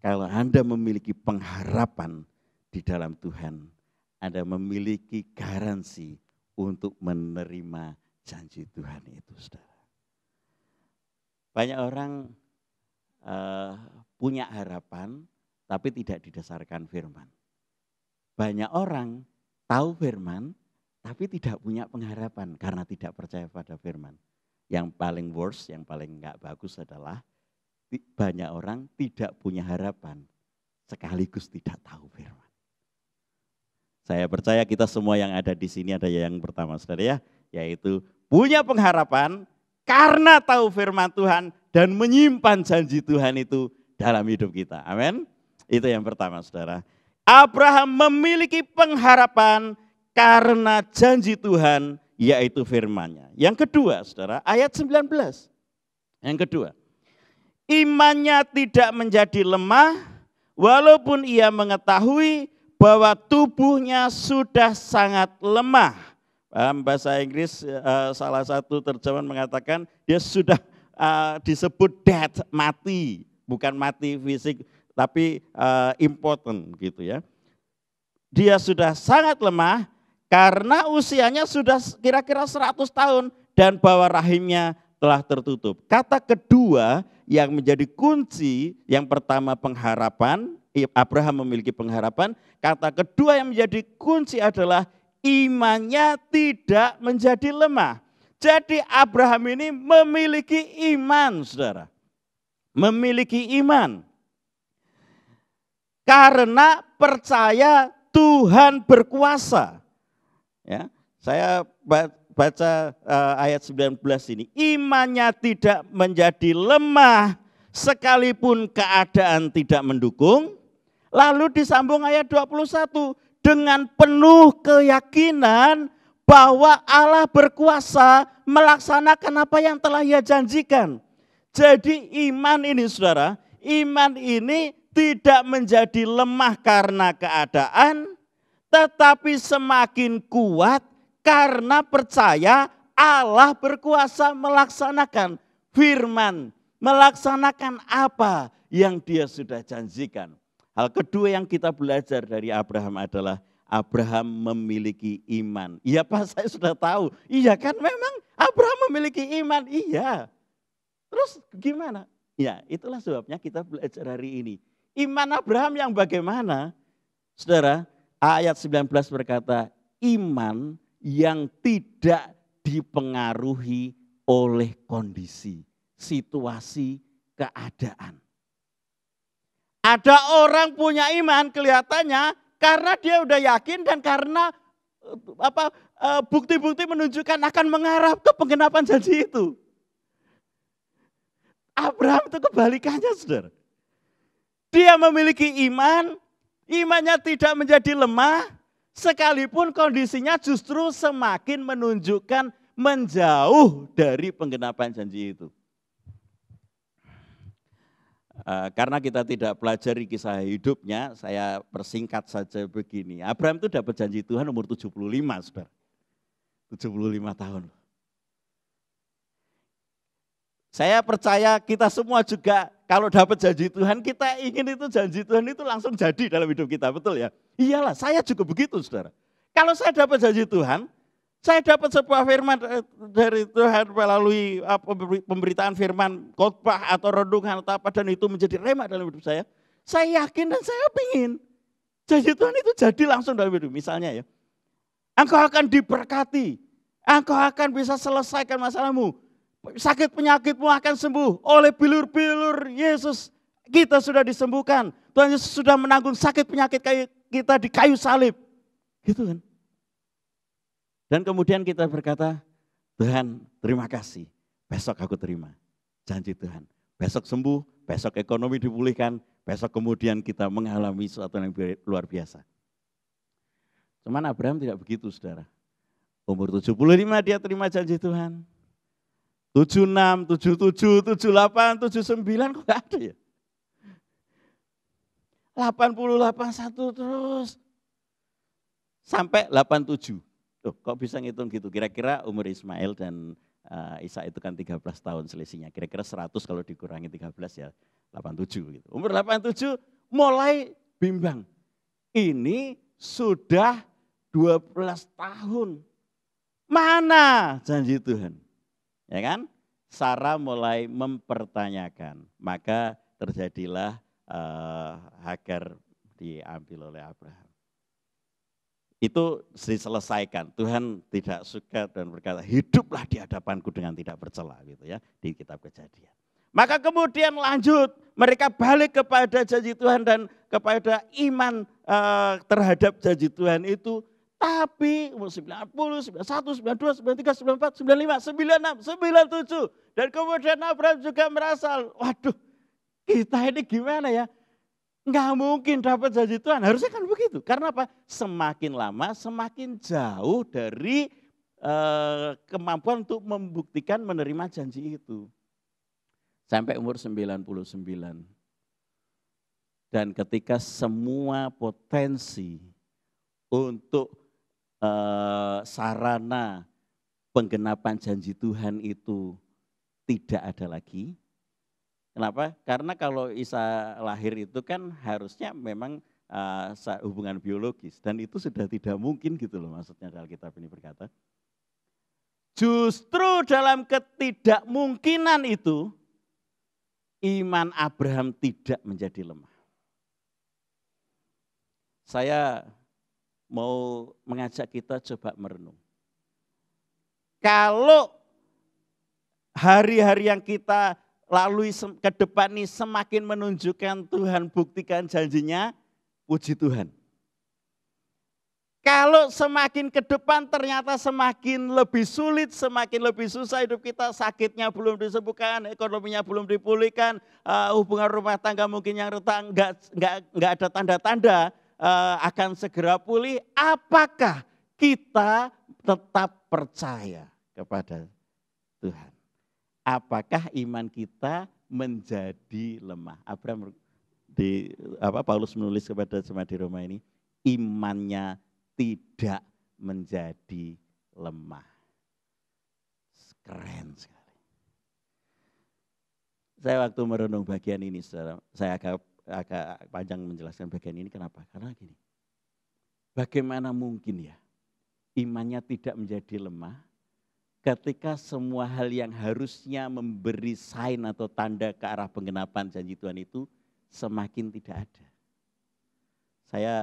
Kalau Anda memiliki pengharapan di dalam Tuhan, Anda memiliki garansi untuk menerima janji Tuhan itu, saudara. Banyak orang punya harapan, tapi tidak didasarkan firman. Banyak orang tahu firman, tapi tidak punya pengharapan karena tidak percaya pada firman. Yang paling worst, yang paling enggak bagus adalah banyak orang tidak punya harapan, sekaligus tidak tahu firman. Saya percaya kita semua yang ada di sini ada yang pertama, saudara ya, yaitu punya pengharapan karena tahu firman Tuhan dan menyimpan janji Tuhan itu dalam hidup kita. Amin. Itu yang pertama, saudara. Abraham memiliki pengharapan karena janji Tuhan, yaitu firman-Nya. Yang kedua, saudara, ayat 19. Yang kedua, imannya tidak menjadi lemah walaupun ia mengetahui bahwa tubuhnya sudah sangat lemah. Bahasa Inggris salah satu terjemahan mengatakan dia sudah disebut dead, mati. Bukan mati fisik, tapi impotent gitu ya. Dia sudah sangat lemah karena usianya sudah kira-kira 100 tahun dan bahwa rahimnya telah tertutup. Kata kedua yang menjadi kunci, yang pertama pengharapan, Abraham memiliki pengharapan. Kata kedua yang menjadi kunci adalah imannya tidak menjadi lemah. Jadi Abraham ini memiliki iman, saudara. Memiliki iman. Karena percaya Tuhan berkuasa. Ya, saya baca ayat 19 ini. Imannya tidak menjadi lemah sekalipun keadaan tidak mendukung. Lalu disambung ayat 21. Dengan penuh keyakinan bahwa Allah berkuasa melaksanakan apa yang telah Ia janjikan. Jadi iman ini, saudara, iman ini tidak menjadi lemah karena keadaan, tetapi semakin kuat karena percaya Allah berkuasa melaksanakan firman, melaksanakan apa yang Dia sudah janjikan. Hal kedua yang kita belajar dari Abraham adalah Abraham memiliki iman. Iya Pak, saya sudah tahu. Iya kan, memang Abraham memiliki iman. Iya. Terus gimana? Ya, itulah sebabnya kita belajar hari ini. Iman Abraham yang bagaimana? Saudara, ayat 19 berkata, iman yang tidak dipengaruhi oleh kondisi, situasi, keadaan. Ada orang punya iman kelihatannya karena dia udah yakin dan karena bukti-bukti menunjukkan akan mengarah ke penggenapan janji itu. Abraham itu kebalikannya, saudara. Dia memiliki iman, imannya tidak menjadi lemah, sekalipun kondisinya justru semakin menunjukkan menjauh dari penggenapan janji itu. Karena kita tidak pelajari kisah hidupnya, saya persingkat saja begini. Abraham itu dapat janji Tuhan umur 75, saudara. 75 tahun. Saya percaya kita semua juga kalau dapat janji Tuhan, kita ingin itu janji Tuhan itu langsung jadi dalam hidup kita, betul ya? Iyalah, saya juga begitu, saudara. Kalau saya dapat janji Tuhan, saya dapat sebuah firman dari Tuhan melalui pemberitaan firman, khotbah atau renungan atau apa, dan itu menjadi rema dalam hidup saya. Saya yakin dan saya ingin janji Tuhan itu jadi langsung dalam hidup. Misalnya ya, engkau akan diberkati, engkau akan bisa selesaikan masalahmu. Sakit penyakitmu akan sembuh oleh bilur-bilur Yesus. Kita sudah disembuhkan. Tuhan Yesus sudah menanggung sakit penyakit kita di kayu salib. Gitu kan. Dan kemudian kita berkata, Tuhan terima kasih. Besok aku terima janji Tuhan. Besok sembuh, besok ekonomi dipulihkan. Besok kemudian kita mengalami sesuatu yang luar biasa. Cuman Abraham tidak begitu, saudara. Umur 75 dia terima janji Tuhan. 76, 77, 78, 79 kok gak ada ya? 80, 81 terus. Sampai 87. Tuh, kok bisa ngitung gitu? Kira-kira umur Ismail dan Ishak itu kan 13 tahun selisihnya. Kira-kira 100 kalau dikurangi 13 ya 87 gitu. Umur 87 mulai bimbang. Ini sudah 12 tahun. Mana janji Tuhan? Ya kan? Sarah mulai mempertanyakan. Maka terjadilah Hagar diambil oleh Abraham. Itu diselesaikan. Tuhan tidak suka dan berkata, hiduplah di hadapanku dengan tidak bercela gitu ya di kitab Kejadian. Maka kemudian lanjut, mereka balik kepada janji Tuhan dan kepada iman terhadap janji Tuhan itu. Tapi umur 90, 91, 92, 93, 94, 95, 96, 97. Dan kemudian Abraham juga merasa, waduh kita ini gimana ya? Nggak mungkin dapat janji Tuhan, harusnya kan begitu. Karena apa? Semakin lama semakin jauh dari kemampuan untuk membuktikan menerima janji itu. Sampai umur 99. Dan ketika semua potensi untuk sarana penggenapan janji Tuhan itu tidak ada lagi. Kenapa? Karena kalau Isa lahir itu kan harusnya memang hubungan biologis. Dan itu sudah tidak mungkin gitu loh maksudnya Alkitab ini berkata. Justru dalam ketidakmungkinan itu, iman Abraham tidak menjadi lemah. Saya mau mengajak kita coba merenung. Kalau hari-hari yang kita lalui ke depan ini semakin menunjukkan Tuhan buktikan janjinya, puji Tuhan. Kalau semakin ke depan ternyata semakin lebih sulit, semakin lebih susah hidup kita, sakitnya belum disembuhkan, ekonominya belum dipulihkan, hubungan rumah tangga mungkin yang retak, enggak ada tanda-tanda akan segera pulih, apakah kita tetap percaya kepada Tuhan? Apakah iman kita menjadi lemah? Paulus menulis kepada jemaat di Roma ini, imannya tidak menjadi lemah. Keren sekali. Saya waktu merenung bagian ini, saya agak panjang menjelaskan bagian ini. Kenapa? Karena gini, bagaimana mungkin ya imannya tidak menjadi lemah ketika semua hal yang harusnya memberi sign atau tanda ke arah penggenapan janji Tuhan itu semakin tidak ada. Saya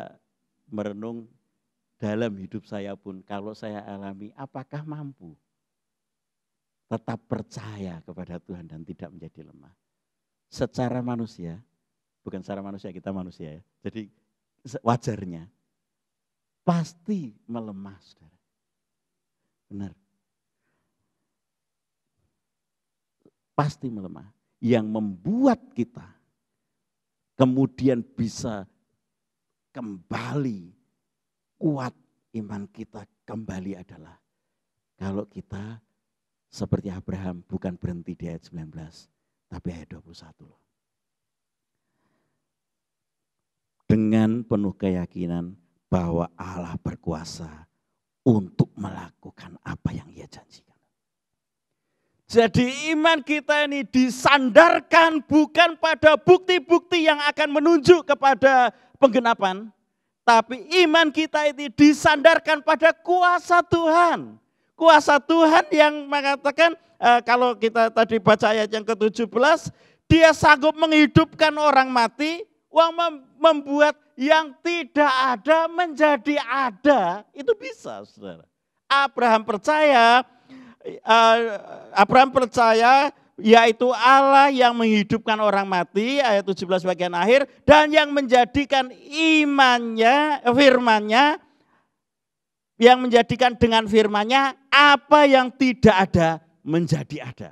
merenung dalam hidup saya pun kalau saya alami, apakah mampu tetap percaya kepada Tuhan dan tidak menjadi lemah. Secara manusia, bukan secara manusia, kita manusia ya. Jadi wajarnya pasti melemah, saudara. Benar. Pasti melemah. Yang membuat kita kemudian bisa kembali kuat iman kita kembali adalah kalau kita seperti Abraham bukan berhenti di ayat 19, tapi ayat 21 loh. Dengan penuh keyakinan bahwa Allah berkuasa untuk melakukan apa yang Ia janjikan. Jadi iman kita ini disandarkan bukan pada bukti-bukti yang akan menunjuk kepada penggenapan, tapi iman kita ini disandarkan pada kuasa Tuhan. Kuasa Tuhan yang mengatakan, kalau kita tadi baca ayat yang ke-17, Dia sanggup menghidupkan orang mati, membuat yang tidak ada menjadi ada. Itu bisa, saudara. Abraham percaya yaitu Allah yang menghidupkan orang mati, ayat 17 bagian akhir, dan yang menjadikan imannya, firmannya, yang menjadikan dengan firmannya apa yang tidak ada menjadi ada.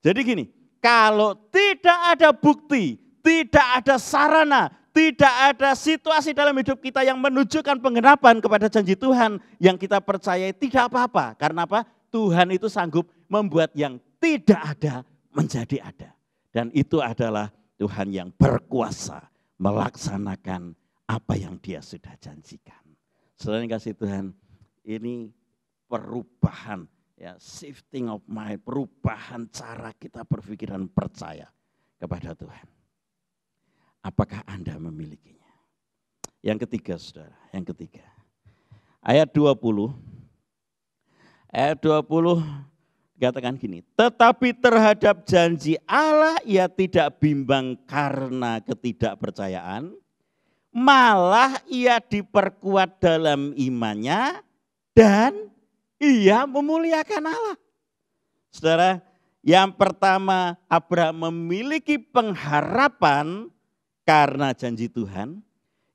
Jadi gini, kalau tidak ada bukti, tidak ada sarana, tidak ada situasi dalam hidup kita yang menunjukkan penggenapan kepada janji Tuhan yang kita percayai, tidak apa-apa. Karena apa? Tuhan itu sanggup membuat yang tidak ada menjadi ada. Dan itu adalah Tuhan yang berkuasa melaksanakan apa yang Dia sudah janjikan. Saudara yang kasih Tuhan, ini perubahan Ya, shifting of mind, perubahan cara kita berpikir dan percaya kepada Tuhan. Apakah Anda memilikinya? Yang ketiga, saudara, yang ketiga. Ayat 20 katakan gini, tetapi terhadap janji Allah ia tidak bimbang karena ketidakpercayaan, malah ia diperkuat dalam imannya dan ia memuliakan Allah. Saudara, yang pertama Abraham memiliki pengharapan karena janji Tuhan.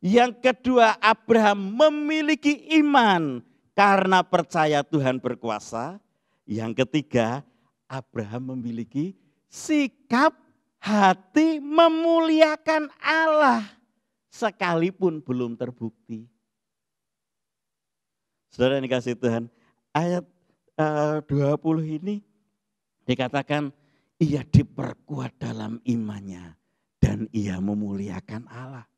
Yang kedua Abraham memiliki iman karena percaya Tuhan berkuasa. Yang ketiga Abraham memiliki sikap hati memuliakan Allah sekalipun belum terbukti. Saudara yang dikasihi Tuhan, ayat 20 ini dikatakan ia diperkuat dalam imannya dan ia memuliakan Allah.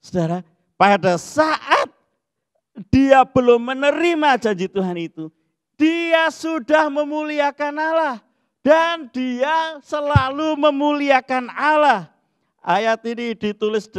Saudara, pada saat dia belum menerima janji Tuhan itu, dia sudah memuliakan Allah dan dia selalu memuliakan Allah. Ayat ini ditulis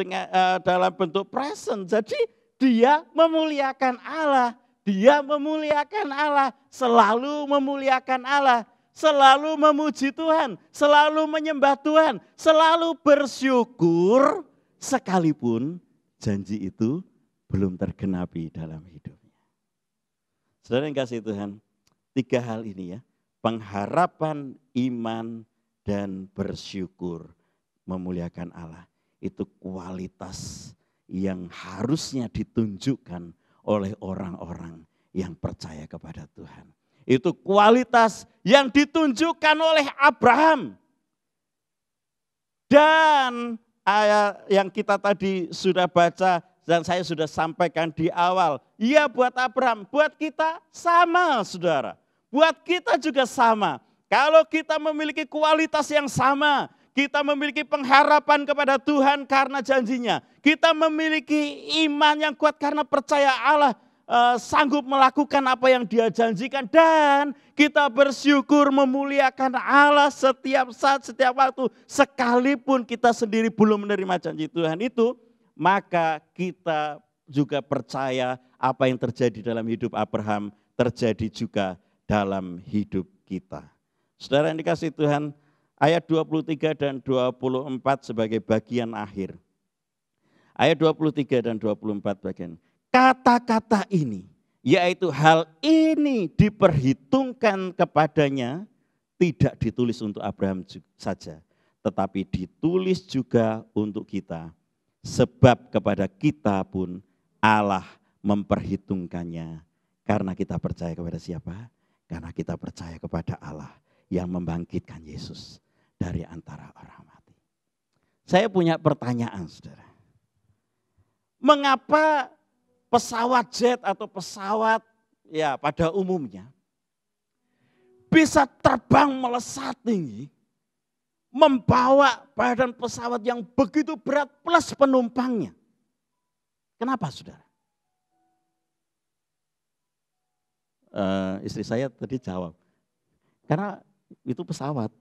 dalam bentuk present, jadi dia memuliakan Allah. Dia memuliakan Allah, selalu memuliakan Allah, selalu memuji Tuhan, selalu menyembah Tuhan, selalu bersyukur sekalipun janji itu belum tergenapi dalam hidupnya. Saudara yang kasih Tuhan, 3 hal ini ya, pengharapan, iman, dan bersyukur memuliakan Allah. Itu kualitas yang harusnya ditunjukkan oleh orang-orang yang percaya kepada Tuhan. Itu kualitas yang ditunjukkan oleh Abraham. Dan ayat yang kita tadi sudah baca dan saya sudah sampaikan di awal. Ya buat Abraham, buat kita sama saudara. Buat kita juga sama. Kalau kita memiliki kualitas yang sama, kita memiliki pengharapan kepada Tuhan karena janjinya. Kita memiliki iman yang kuat karena percaya Allah sanggup melakukan apa yang Dia janjikan. Dan kita bersyukur memuliakan Allah setiap saat, setiap waktu. Sekalipun kita sendiri belum menerima janji Tuhan itu, maka kita juga percaya apa yang terjadi dalam hidup Abraham terjadi juga dalam hidup kita. Saudara yang dikasihi Tuhan, ayat 23 dan 24 sebagai bagian akhir. Ayat 23 dan 24 bagian. Kata-kata ini, yaitu hal ini diperhitungkan kepadanya, tidak ditulis untuk Abraham saja, tetapi ditulis juga untuk kita. Sebab kepada kita pun Allah memperhitungkannya. Karena kita percaya kepada siapa? Karena kita percaya kepada Allah yang membangkitkan Yesus dari antara orang mati. Saya punya pertanyaan, saudara. Mengapa pesawat jet atau pesawat ya pada umumnya bisa terbang melesat tinggi, membawa badan pesawat yang begitu berat plus penumpangnya? Kenapa, saudara? Istri saya tadi jawab, karena itu pesawat.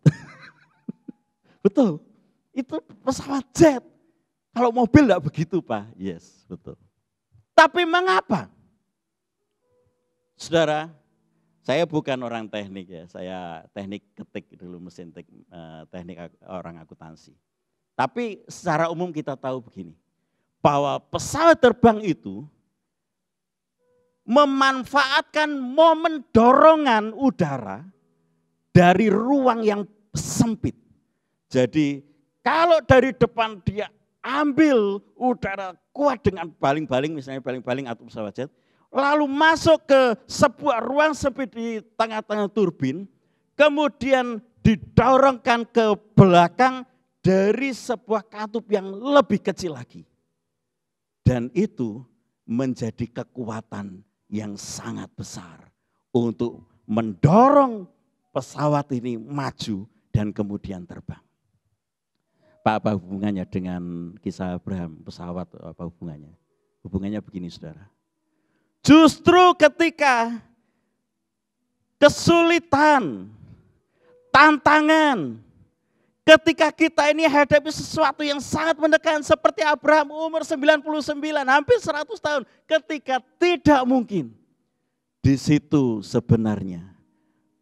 Betul, itu pesawat jet. Kalau mobil enggak begitu, Pak. Yes, betul. Tapi mengapa? Saudara, saya bukan orang teknik ya, saya teknik ketik dulu, mesin teknik orang akuntansi. Tapi secara umum kita tahu begini, bahwa pesawat terbang itu memanfaatkan momen dorongan udara dari ruang yang sempit. Jadi kalau dari depan dia ambil udara kuat dengan baling-baling, misalnya baling-baling atau pesawat jet, lalu masuk ke sebuah ruang sempit di tengah-tengah turbin, kemudian didorongkan ke belakang dari sebuah katup yang lebih kecil lagi. Dan itu menjadi kekuatan yang sangat besar untuk mendorong pesawat ini maju dan kemudian terbang. Pak, apa hubungannya dengan kisah Abraham, pesawat, apa hubungannya? Hubungannya begini, saudara. Justru ketika kesulitan, tantangan. Ketika kita ini hadapi sesuatu yang sangat menekan seperti Abraham umur 99, hampir 100 tahun. Ketika tidak mungkin, di situ sebenarnya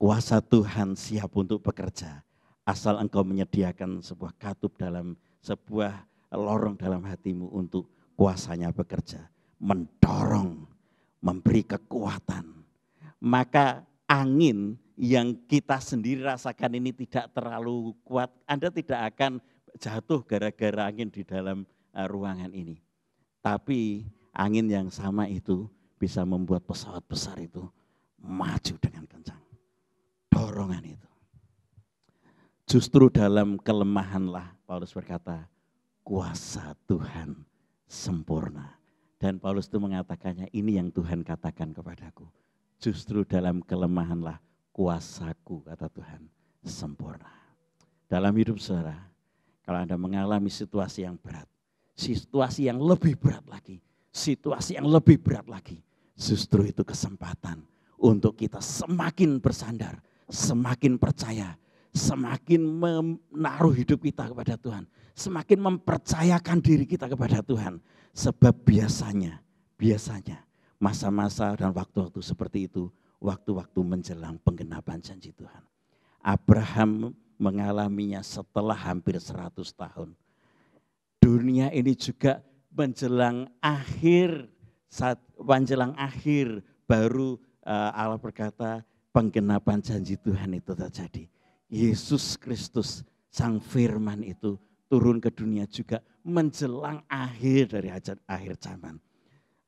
kuasa Tuhan siap untuk bekerja. Asal engkau menyediakan sebuah katup dalam sebuah lorong dalam hatimu untuk kuasanya bekerja. Mendorong, memberi kekuatan. Maka angin yang kita sendiri rasakan ini tidak terlalu kuat, Anda tidak akan jatuh gara-gara angin di dalam ruangan ini. Tapi angin yang sama itu bisa membuat pesawat besar itu maju dengan kencang. Dorongan itu. Justru dalam kelemahanlah Paulus berkata, kuasa Tuhan sempurna. Dan Paulus itu mengatakannya, ini yang Tuhan katakan kepadaku. Justru dalam kelemahanlah kuasaku, kata Tuhan, sempurna. Dalam hidup saudara, kalau Anda mengalami situasi yang berat, situasi yang lebih berat lagi, situasi yang lebih berat lagi, justru itu kesempatan untuk kita semakin bersandar, semakin percaya, semakin menaruh hidup kita kepada Tuhan, semakin mempercayakan diri kita kepada Tuhan. Sebab biasanya masa-masa dan waktu-waktu seperti itu, waktu-waktu menjelang penggenapan janji Tuhan. Abraham mengalaminya setelah hampir 100 tahun. Dunia ini juga menjelang akhir baru Allah berkata penggenapan janji Tuhan itu terjadi. Yesus Kristus Sang Firman itu turun ke dunia juga menjelang akhir dari akhir zaman.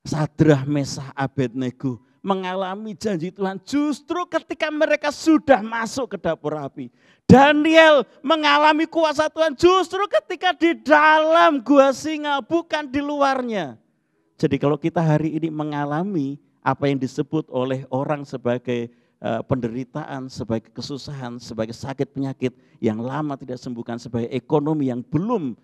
Sadrah, Mesah, Abednego mengalami janji Tuhan justru ketika mereka sudah masuk ke dapur api. Daniel mengalami kuasa Tuhan justru ketika di dalam gua singa, bukan di luarnya. Jadi kalau kita hari ini mengalami apa yang disebut oleh orang sebagai penderitaan, sebagai kesusahan, sebagai sakit penyakit yang lama tidak sembuhkan, sebagai ekonomi yang belum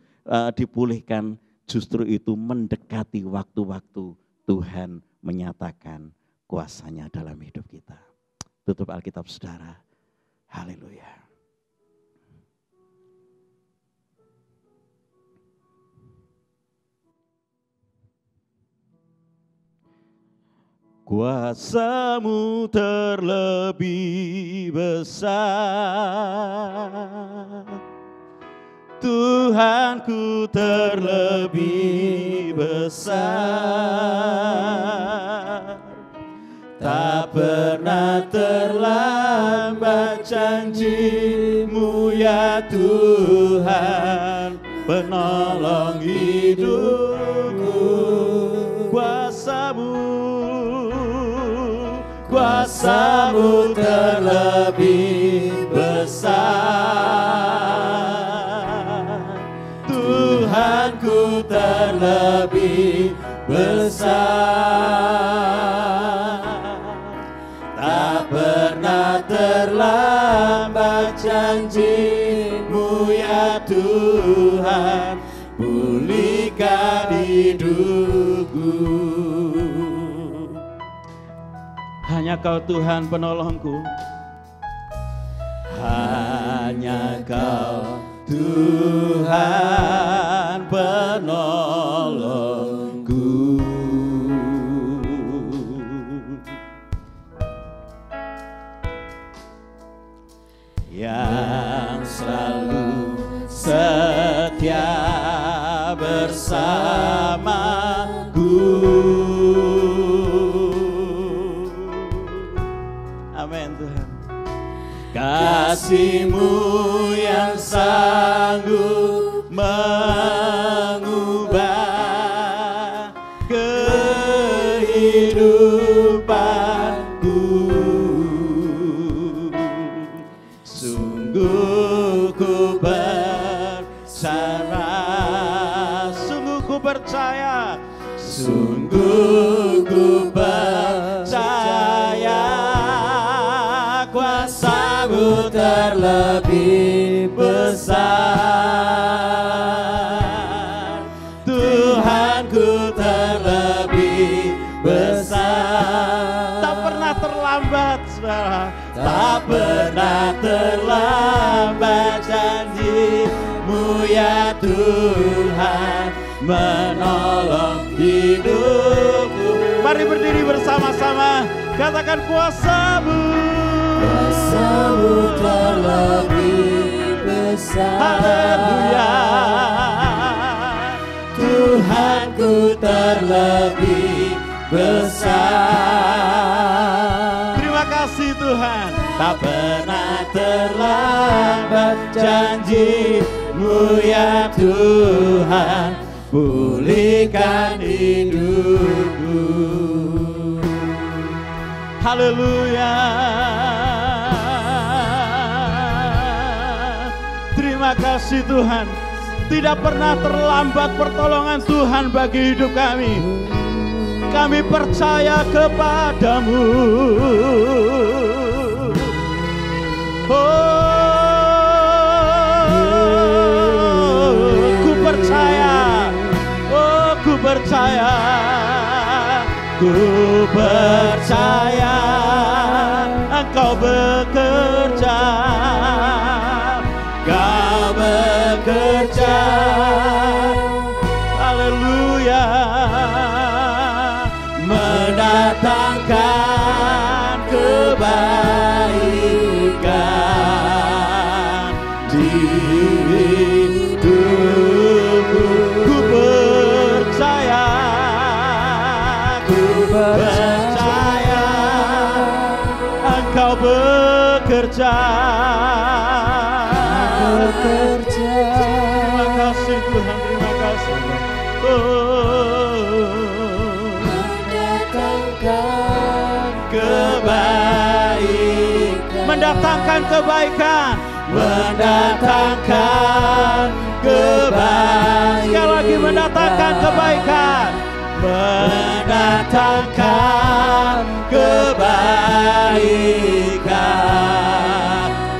dipulihkan, justru itu mendekati waktu-waktu Tuhan menyatakan kuasanya dalam hidup kita. Tutup Alkitab saudara. Haleluya. Kuasa-Mu terlebih besar, Tuhanku terlebih besar. Tak pernah terlambat janji-Mu ya Tuhan, penolong hidupku. Kuasa-Mu terlebih besar, Tuhanku terlebih besar. Tak pernah terlambat janji-Mu ya Tuhan, pulihkan hidupku. Hanya Kau Tuhan penolongku, hanya Kau Tuhan penolongku. Yang selalu setia bersamaku. Amin Tuhan. Kasih-Mu yang sanggup mengubah kehidupanku. Sungguh ku percaya, sungguh ku percaya, kuasa-Mu terlebih besar, Tuhanku terlebih besar. Tak pernah terlambat, saudara. tak pernah terlambat janji-Mu ya Tuhan menolong hidupku. Mari berdiri bersama-sama, katakan kuasa-Mu. Kuasa-Mu terlebih besar. Haleluya. Tuhanku terlebih besar. Terima kasih Tuhan, tak pernah terlambat janji-Mu ya Tuhan, pulihkan hidupku. Haleluya. Terima kasih Tuhan, tidak pernah terlambat pertolongan Tuhan bagi hidup kami. Kami percaya kepadamu. Ku percaya. Ku percaya. Ku percaya Engkau bekerja. Kau bekerja. Haleluya. Mendatangkan kebaikan di hidupku. Ku percaya. Ku percaya Engkau bekerja. Terima kasih Tuhan, terima kasih. Mendatangkan kebaikan, mendatangkan kebaikan. Sekali lagi mendatangkan kebaikan, mendatangkan kebaikan.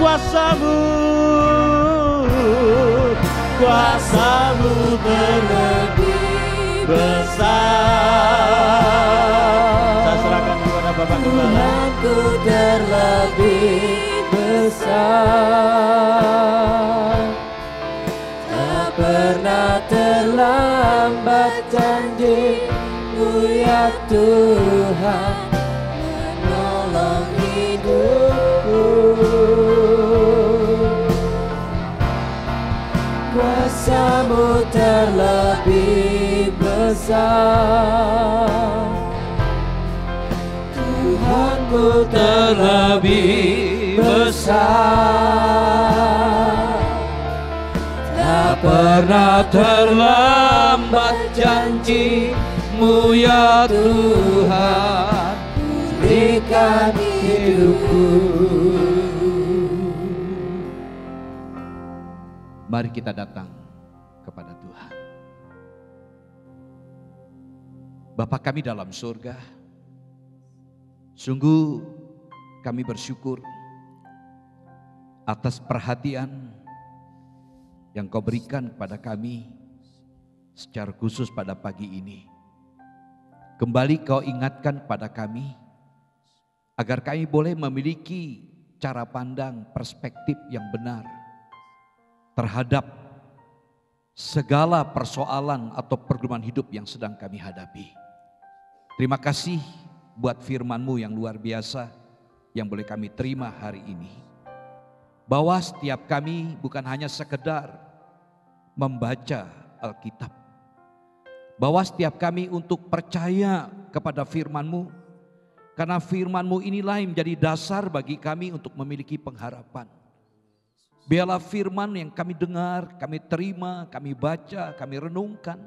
Kuasa-Mu, kuasa-Mu berlebih besar. Saya serahkan kepada Bapak Gembala. Tuhanku terlebih besar, tak pernah terlambat janji-Mu ya Tuhan menolong hidupku. Kuasa-Mu terlebih besar, Tuhanku terlebih besar, tak pernah terlambat janji-Mu ya Tuhan, berikan hidupku. Mari kita datang kepada Tuhan. Bapa kami dalam surga, sungguh kami bersyukur atas perhatian yang Kau berikan kepada kami secara khusus pada pagi ini. Kembali Kau ingatkan pada kami agar kami boleh memiliki cara pandang, perspektif yang benar terhadap segala persoalan atau pergumulan hidup yang sedang kami hadapi. Terima kasih buat firman-Mu yang luar biasa yang boleh kami terima hari ini. Bahwa setiap kami bukan hanya sekedar membaca Alkitab. Bahwa setiap kami untuk percaya kepada firman-Mu. Karena firman-Mu inilah yang menjadi dasar bagi kami untuk memiliki pengharapan. Biarlah firman yang kami dengar, kami terima, kami baca, kami renungkan.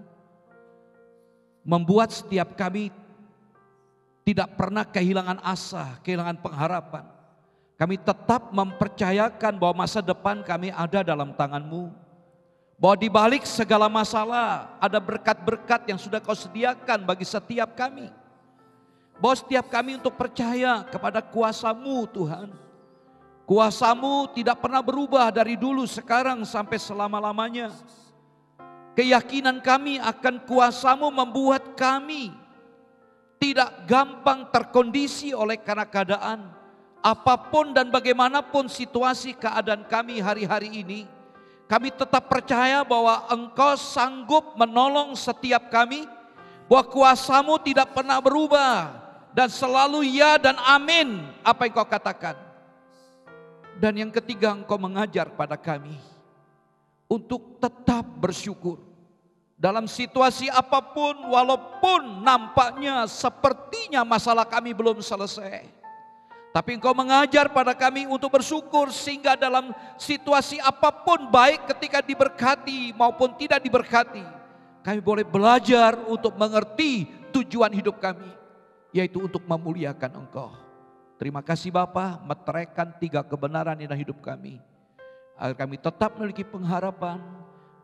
Membuat setiap kami tidak pernah kehilangan asa, kehilangan pengharapan. Kami tetap mempercayakan bahwa masa depan kami ada dalam tangan-Mu. Bahwa di balik segala masalah ada berkat-berkat yang sudah Kau sediakan bagi setiap kami. Bahwa setiap kami untuk percaya kepada kuasa-Mu Tuhan. Kuasa-Mu tidak pernah berubah dari dulu, sekarang sampai selama-lamanya. Keyakinan kami akan kuasa-Mu membuat kami tidak gampang terkondisi oleh karena keadaan apapun dan bagaimanapun situasi keadaan kami hari-hari ini, kami tetap percaya bahwa Engkau sanggup menolong setiap kami, bahwa kuasa-Mu tidak pernah berubah, dan selalu ya dan amin apa yang Kau katakan. Dan yang ketiga, Engkau mengajar pada kami untuk tetap bersyukur. Dalam situasi apapun, walaupun nampaknya sepertinya masalah kami belum selesai, tapi Engkau mengajar pada kami untuk bersyukur, sehingga dalam situasi apapun, baik ketika diberkati maupun tidak diberkati, kami boleh belajar untuk mengerti tujuan hidup kami, yaitu untuk memuliakan Engkau. Terima kasih Bapa, meteraikan 3 kebenaran dalam hidup kami, agar kami tetap memiliki pengharapan.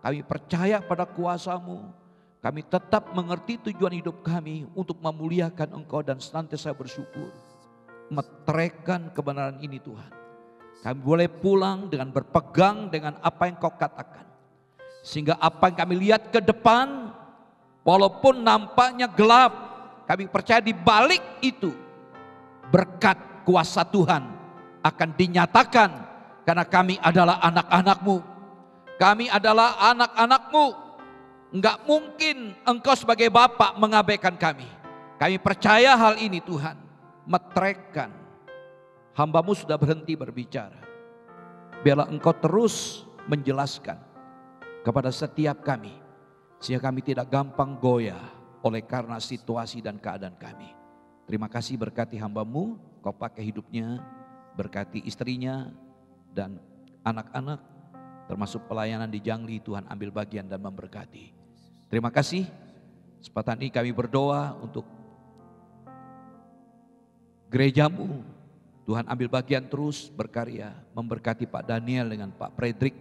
Kami percaya pada kuasa-Mu. Kami tetap mengerti tujuan hidup kami untuk memuliakan Engkau dan senantiasa bersyukur. Meteraikan kebenaran ini Tuhan. Kami boleh pulang dengan berpegang dengan apa yang Kau katakan. Sehingga apa yang kami lihat ke depan, walaupun nampaknya gelap, kami percaya di balik itu berkat kuasa Tuhan akan dinyatakan, karena kami adalah anak-anak-Mu. Kami adalah anak-anak-Mu. Enggak mungkin Engkau sebagai Bapa mengabaikan kami. Kami percaya hal ini Tuhan. Meteraikan. Hamba-Mu sudah berhenti berbicara. Biarlah Engkau terus menjelaskan kepada setiap kami, sehingga kami tidak gampang goyah oleh karena situasi dan keadaan kami. Terima kasih, berkati hamba-Mu. Kau pakai hidupnya, berkati istrinya dan anak-anak, termasuk pelayanan di Jangli. Tuhan ambil bagian dan memberkati. Terima kasih. Kesempatan ini kami berdoa untuk gereja-Mu. Tuhan ambil bagian terus berkarya, memberkati Pak Daniel dengan Pak Frederick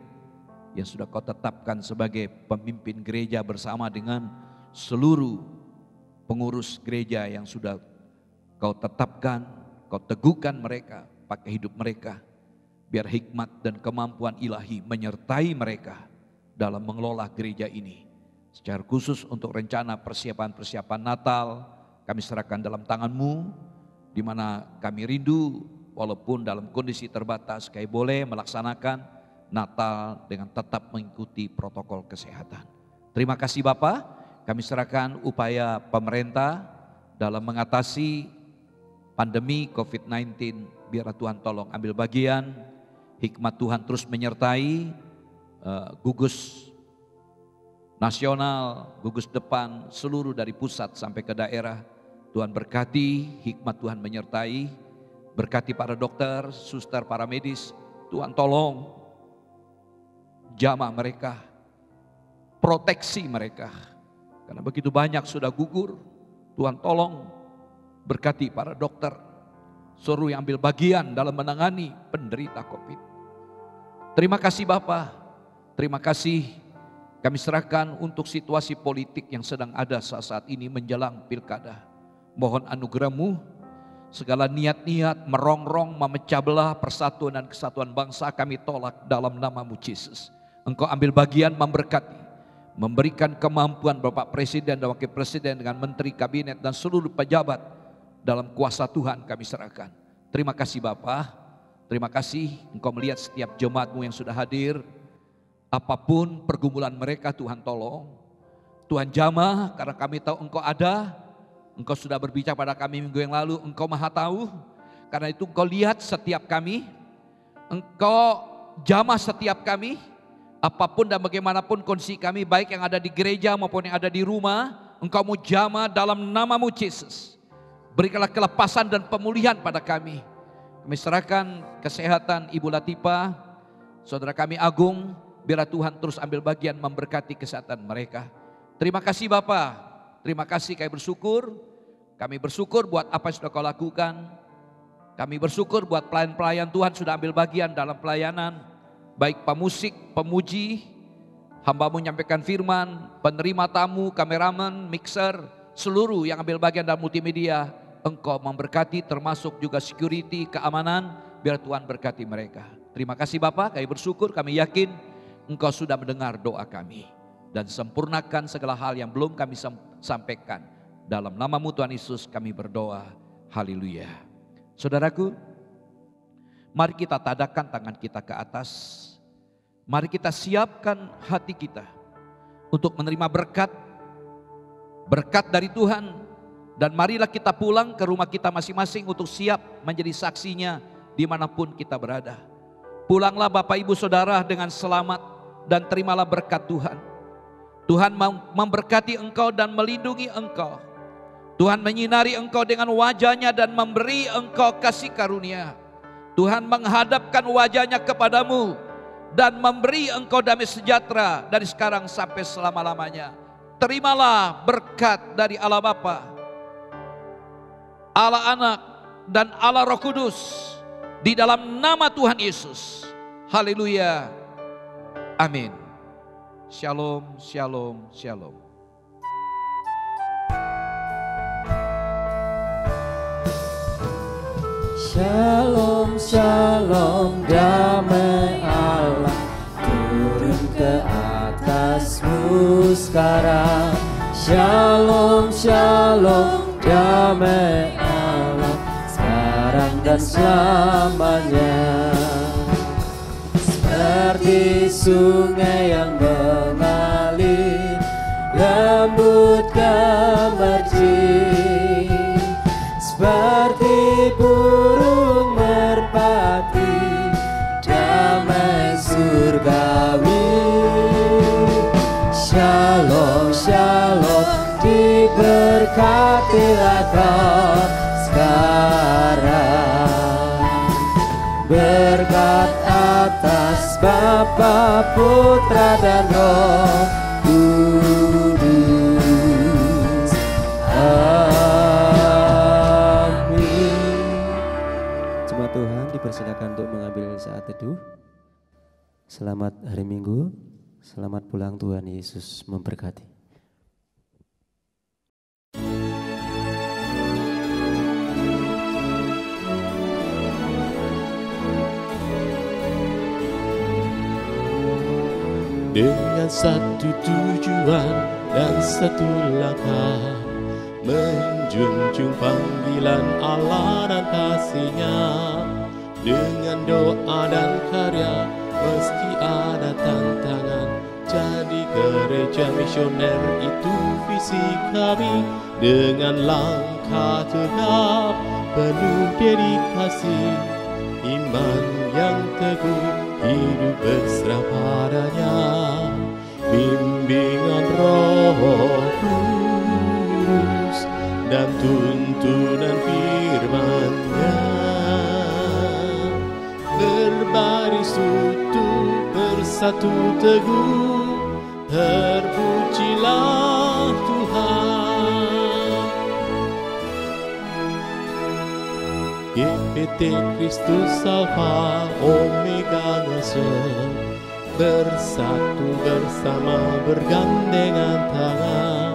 yang sudah Kau tetapkan sebagai pemimpin gereja bersama dengan seluruh pengurus gereja yang sudah Kau tetapkan, Kau teguhkan mereka, pakai hidup mereka. Biar hikmat dan kemampuan ilahi menyertai mereka dalam mengelola gereja ini. Secara khusus untuk rencana persiapan-persiapan Natal, kami serahkan dalam tangan-Mu, di mana kami rindu walaupun dalam kondisi terbatas, kami boleh melaksanakan Natal dengan tetap mengikuti protokol kesehatan. Terima kasih Bapa, kami serahkan upaya pemerintah dalam mengatasi pandemi COVID-19. Biarlah Tuhan tolong ambil bagian, hikmat Tuhan terus menyertai gugus nasional, gugus depan, seluruh dari pusat sampai ke daerah. Tuhan berkati, hikmat Tuhan menyertai, berkati para dokter, suster, para medis. Tuhan tolong jamah mereka, proteksi mereka, karena begitu banyak sudah gugur. Tuhan tolong berkati para dokter, suruh yang ambil bagian dalam menangani penderita COVID. Terima kasih Bapa, terima kasih. Kami serahkan untuk situasi politik yang sedang ada saat ini menjelang pilkada. Mohon anugerah-Mu, segala niat-niat merongrong, memecah belah persatuan dan kesatuan bangsa kami tolak dalam nama-Mu Yesus. Engkau ambil bagian memberkati, memberikan kemampuan Bapak Presiden dan Wakil Presiden dengan Menteri Kabinet dan seluruh pejabat dalam kuasa Tuhan kami serahkan. Terima kasih Bapa. Terima kasih Engkau melihat setiap jemaat-Mu yang sudah hadir. Apapun pergumulan mereka Tuhan tolong. Tuhan jamah, karena kami tahu Engkau ada. Engkau sudah berbicara pada kami minggu yang lalu. Engkau maha tahu. Karena itu Engkau lihat setiap kami. Engkau jamah setiap kami. Apapun dan bagaimanapun kondisi kami, baik yang ada di gereja maupun yang ada di rumah, Engkau mau jamah dalam nama-Mu Yesus. Berikanlah kelepasan dan pemulihan pada kami. Kami serahkan kesehatan Ibu Latifah, saudara kami Agung, biarlah Tuhan terus ambil bagian memberkati kesehatan mereka. Terima kasih Bapa, terima kasih kami bersyukur. Kami bersyukur buat apa yang sudah Kau lakukan. Kami bersyukur buat pelayan-pelayan Tuhan sudah ambil bagian dalam pelayanan. Baik pemusik, pemuji, hamba-Mu menyampaikan firman, penerima tamu, kameramen, mixer, seluruh yang ambil bagian dalam multimedia. Engkau memberkati termasuk juga security, keamanan, biar Tuhan berkati mereka. Terima kasih Bapak, kami bersyukur, kami yakin Engkau sudah mendengar doa kami. Dan sempurnakan segala hal yang belum kami sampaikan. Dalam nama-Mu Tuhan Yesus kami berdoa, haleluya. Saudaraku, Mari kita tadakkan tangan kita ke atas. Mari kita siapkan hati kita untuk menerima berkat dari Tuhan. Dan marilah kita pulang ke rumah kita masing-masing untuk siap menjadi saksinya dimanapun kita berada. Pulanglah Bapak Ibu Saudara dengan selamat dan terimalah berkat Tuhan. Tuhan memberkati engkau dan melindungi engkau. Tuhan menyinari engkau dengan wajahnya dan memberi engkau kasih karunia. Tuhan menghadapkan wajahnya kepadamu dan memberi engkau damai sejahtera dari sekarang sampai selama-lamanya. Terimalah berkat dari Allah Bapa, Allah Anak, dan Allah Roh Kudus di dalam nama Tuhan Yesus. Haleluya. Amin. Shalom, shalom, shalom. Shalom, shalom, damai Allah turun ke atasmu sekarang. Shalom, shalom, damai Allah sekarang dan selamanya. Seperti sungai yang mengalir, lembut gemercik, seperti burung merpati, damai surgawi. Shalom, shalom, diberkatilah kau sekarang. Berkat atas Bapa, Putra dan Roh Kudus. Jemaat Tuhan dipersilakan untuk mengambil saat teduh. Selamat hari Minggu, selamat pulang, Tuhan Yesus memberkati. Dengan satu tujuan dan satu langkah, menjunjung panggilan Allah dan kasih-Nya. Dengan doa dan karya, meski ada tantangan, jadi gereja misioner itu visi kami. Dengan langkah tegap, penuh dedikasi, iman yang teguh, hidup berserah padanya. Bimbingan Roh Kudus dan tuntunan firman-Nya, berbaris utuh, bersatu teguh, terpujilah Tuhan. GPT Kristus Alfa Omega Ngasem, bersatu bersama bergandengan tangan,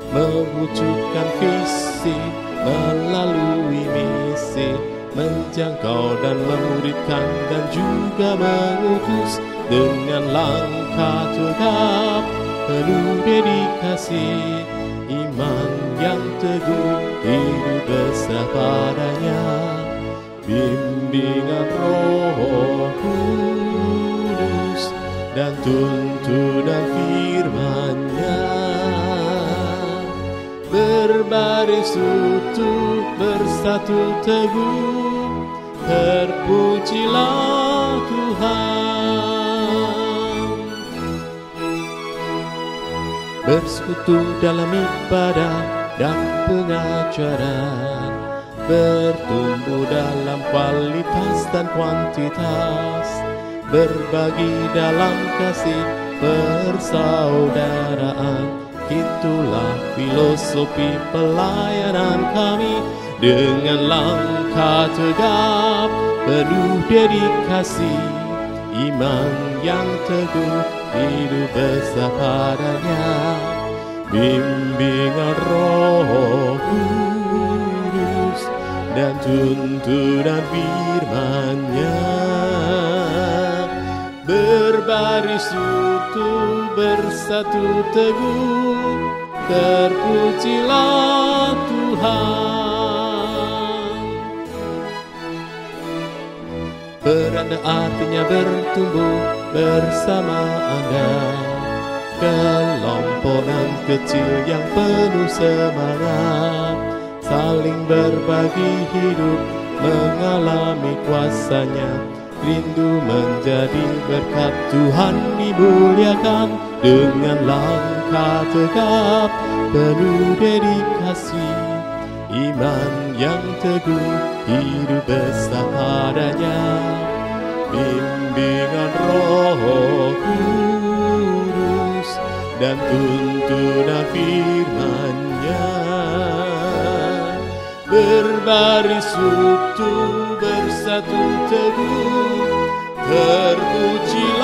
mewujudkan visi melalui misi, menjangkau dan memuridkan dan juga mengutus. Dengan langkah tegap, penuh dedikasi, iman yang teguh, hidup berserah padanya. Bimbingan Roh Kudus dan tuntunan firman-Nya, berbaris utuh, bersatu teguh, terpujilah Tuhan. Bersekutu dalam ibadah dan pengajaran, bertumbuh dalam kualitas dan kuantitas, berbagi dalam kasih persaudaraan. Itulah filosofi pelayanan kami. Dengan langkah tegap, penuh dedikasi, iman yang teguh, hidup besar padanya. Bimbingan Roh Kudus dan tuntunan firman-Nya, berbaris utuh, bersatu teguh, terpujilah Tuhan. Beranda artinya bertumbuh bersama Anda. Kelompokan kecil yang penuh semangat, saling berbagi hidup, mengalami kuasanya. Rindu menjadi berkat, Tuhan dimuliakan dengan langkah tegap, penuh dedikasi, iman yang teguh, hidup besar padanya. Bimbingan Roh Kudus dan tuntunan firman-Nya, berbaris utuh bersatu teguh, terpujilah